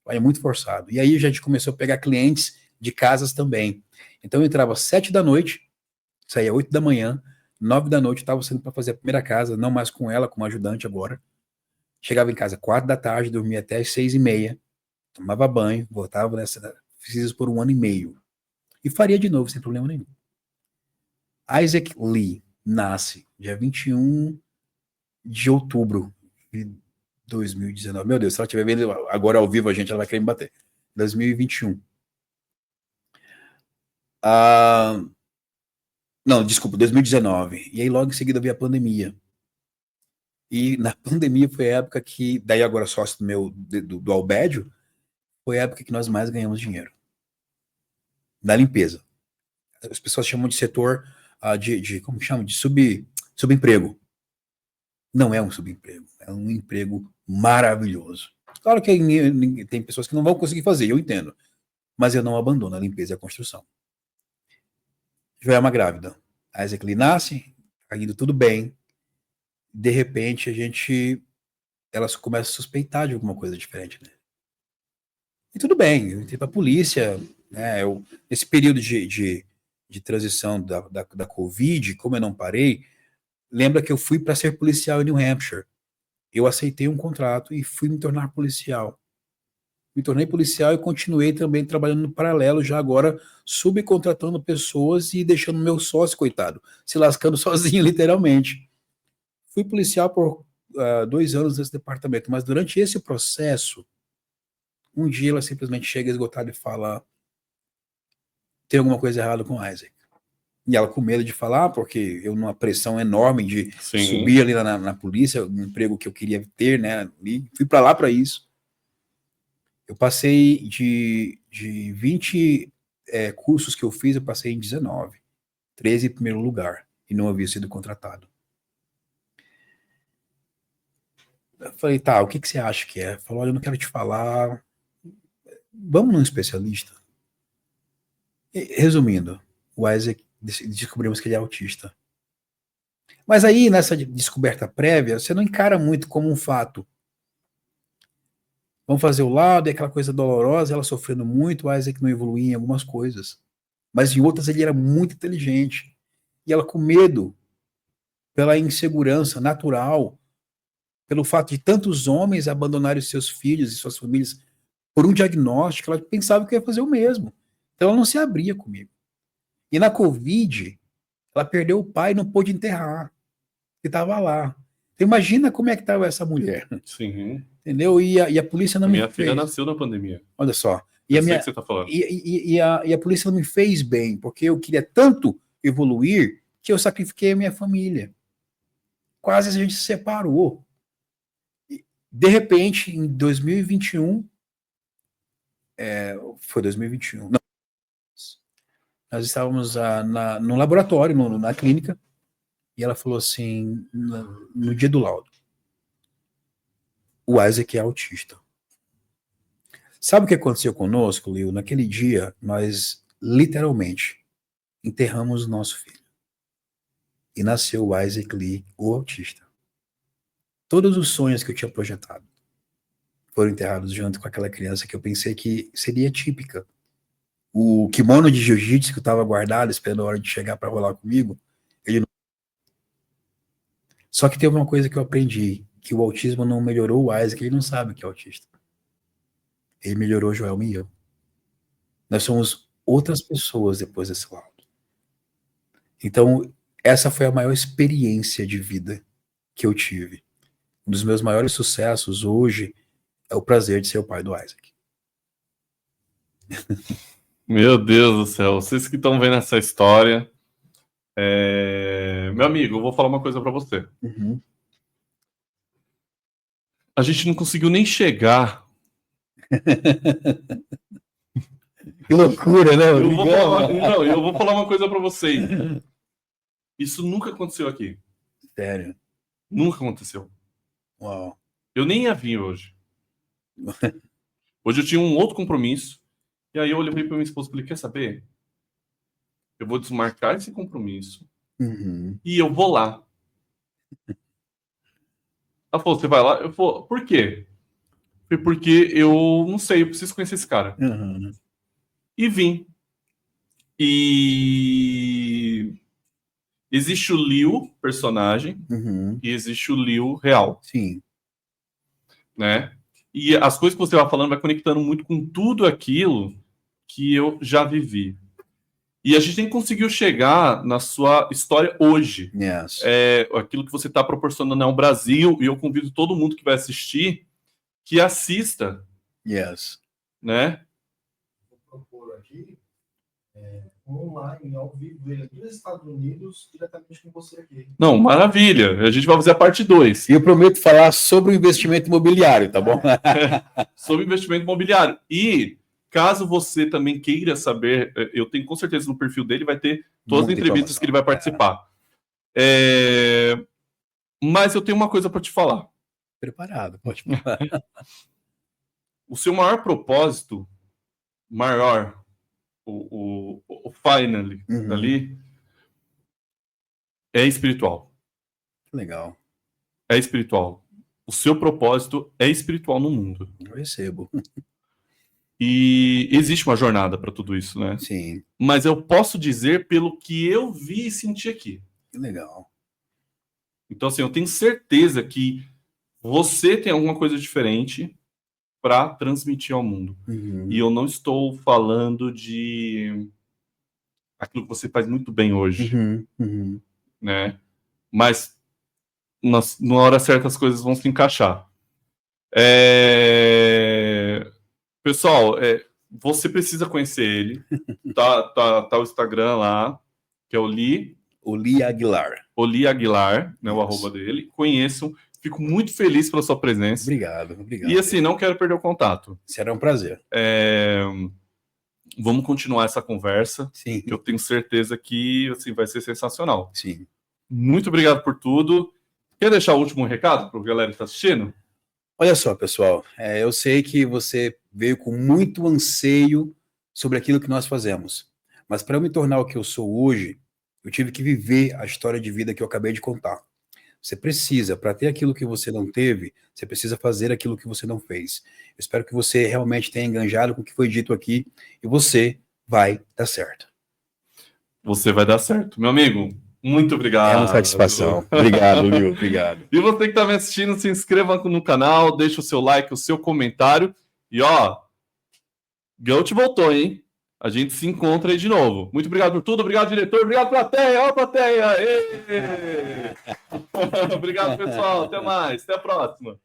É muito forçado. E aí a gente começou a pegar clientes de casas também. Então eu entrava às 7 da noite, saía 8 da manhã, 9 da noite, estava saindo para fazer a primeira casa, não mais com ela, como ajudante agora. Chegava em casa 4 da tarde, dormia até as 6h30, tomava banho, voltava nessa. Fiz isso por 1 ano e meio. E faria de novo, sem problema nenhum. Isaac Lee nasce dia 21 de outubro de 2019. Meu Deus, se ela estiver vendo agora ao vivo a gente, ela vai querer me bater. 2021. Não, desculpa, 2019. E aí logo em seguida veio a pandemia. E na pandemia foi a época que, daí agora sócio do Albédio, foi a época que nós mais ganhamos dinheiro. Na limpeza. As pessoas chamam de setor como chamam? De subemprego. Não é um subemprego, é um emprego maravilhoso. Claro que tem pessoas que não vão conseguir fazer, eu entendo. Mas eu não abandono a limpeza e a construção. Joelma grávida. A Isaac Lee nasce, tá indo tudo bem. De repente, ela começa a suspeitar de alguma coisa diferente, né? E tudo bem, eu entrei pra polícia, né? Nesse período de transição da Covid, como eu não parei, lembra que eu fui para ser policial em New Hampshire. Eu aceitei um contrato e fui me tornar policial. Me tornei policial e continuei também trabalhando no paralelo, já agora subcontratando pessoas e deixando meu sócio, coitado, se lascando sozinho, literalmente. Fui policial por 2 anos nesse departamento, mas durante esse processo, um dia ela simplesmente chega esgotada e fala: tem alguma coisa errada com o Isaac. E ela com medo de falar, porque eu numa pressão enorme de subir ali na polícia, um emprego que eu queria ter, né? E fui para lá para isso. Eu passei de 20 cursos que eu fiz, eu passei em 19. 13 em primeiro lugar, e não havia sido contratado. Eu falei, tá, o que você acha que é? Falou, olha, eu não quero te falar. Vamos num especialista? Resumindo, o Isaac, descobrimos que ele é autista. Mas aí, nessa descoberta prévia, você não encara muito como um fato. Vamos fazer o laudo, é aquela coisa dolorosa, ela sofrendo muito, o Isaac não evoluía em algumas coisas. Mas em outras ele era muito inteligente. E ela com medo pela insegurança natural, pelo fato de tantos homens abandonarem seus filhos e suas famílias por um diagnóstico, ela pensava que ia fazer o mesmo. Então ela não se abria comigo. E na Covid, ela perdeu o pai e não pôde enterrar, que estava lá. Então imagina como é que estava essa mulher. Sim. Entendeu? E a polícia não A me minha filha fez. nasceu na pandemia. Olha só. E Eu a sei minha, que você tá falando. e a polícia não me fez bem, porque eu queria tanto evoluir que eu sacrifiquei a minha família. Quase a gente se separou. De repente, em 2021, foi 2021, não, nós estávamos no laboratório, na clínica, e ela falou assim, no dia do laudo, o Isaac é autista. Sabe o que aconteceu conosco, Lil? Naquele dia, nós literalmente enterramos o nosso filho. E nasceu o Isaac Lee, o autista. Todos os sonhos que eu tinha projetado foram enterrados junto com aquela criança que eu pensei que seria típica. O kimono de jiu-jitsu que eu estava guardado, esperando a hora de chegar para rolar comigo, ele não... Só que teve uma coisa que eu aprendi, que o autismo não melhorou o Isaac, ele não sabe que é autista. Ele melhorou o Joel e eu. Nós somos outras pessoas depois desse laudo. Então, essa foi a maior experiência de vida que eu tive. Um dos meus maiores sucessos hoje é o prazer de ser o pai do Isaac. Meu Deus do céu, vocês que estão vendo essa história. Meu amigo, eu vou falar uma coisa pra você. Uhum. A gente não conseguiu nem chegar. Que loucura, né? Eu vou falar uma coisa pra vocês. Isso nunca aconteceu aqui. Sério? Nunca aconteceu. Uau. Eu nem ia vir hoje. Hoje eu tinha um outro compromisso. E aí eu olhei pra minha esposa e falei, quer saber? Eu vou desmarcar esse compromisso. Uhum. E eu vou lá. Ela falou, você vai lá? Eu falei, por quê? Foi porque eu não sei, eu preciso conhecer esse cara. Uhum. E vim. E existe o Liu, personagem, Uhum. e existe o Liu real, Sim. né? E as coisas que você vai falando vai conectando muito com tudo aquilo que eu já vivi. E a gente nem conseguiu chegar na sua história hoje. Yes. Aquilo que você está proporcionando ao Brasil, e eu convido todo mundo que vai assistir que assista, Yes. né? Vou propor aqui online, ao vivo, ele aqui nos Estados Unidos, diretamente com você aqui. Não, maravilha. A gente vai fazer a parte 2. E eu prometo falar sobre o investimento imobiliário, tá bom? Sobre investimento imobiliário. E caso você também queira saber, eu tenho com certeza no perfil dele vai ter todas Muita as entrevistas informação. que ele vai participar. Mas eu tenho uma coisa para te falar. Preparado, pode falar. O seu maior propósito, o finally Uhum. ali, é espiritual. Legal. É espiritual. O seu propósito é espiritual no mundo. Eu recebo. E existe uma jornada para tudo isso, né? Sim. Mas eu posso dizer pelo que eu vi e senti aqui. Que legal. Então, assim, eu tenho certeza que você tem alguma coisa diferente para transmitir ao mundo. Uhum. E eu não estou falando de aquilo que você faz muito bem hoje, Uhum. Uhum. né? Mas na hora certa as coisas vão se encaixar. Pessoal, você precisa conhecer ele. Tá o Instagram lá, que é o Li Aguilar. Aguilar, né, o Isso. arroba dele. Conheçam. Fico muito feliz pela sua presença. Obrigado. E assim, não quero perder o contato. Será um prazer. Vamos continuar essa conversa. Sim. Que eu tenho certeza que assim, vai ser sensacional. Sim. Muito obrigado por tudo. Quer deixar o último recado para a galera que está assistindo? Olha só, pessoal, eu sei que você veio com muito anseio sobre aquilo que nós fazemos, mas para eu me tornar o que eu sou hoje, eu tive que viver a história de vida que eu acabei de contar. Você precisa, para ter aquilo que você não teve, você precisa fazer aquilo que você não fez. Eu espero que você realmente tenha enganjado com o que foi dito aqui e você vai dar certo. Você vai dar certo. Meu amigo, Muito obrigado. É uma satisfação. Obrigado, Lio. Obrigado. E você que está me assistindo, se inscreva no canal, deixa o seu like, o seu comentário. E ó, Gout voltou, hein? A gente se encontra aí de novo. Muito obrigado por tudo. Obrigado, diretor. Obrigado, plateia. Ó, plateia. Obrigado, pessoal. Até mais. Até a próxima.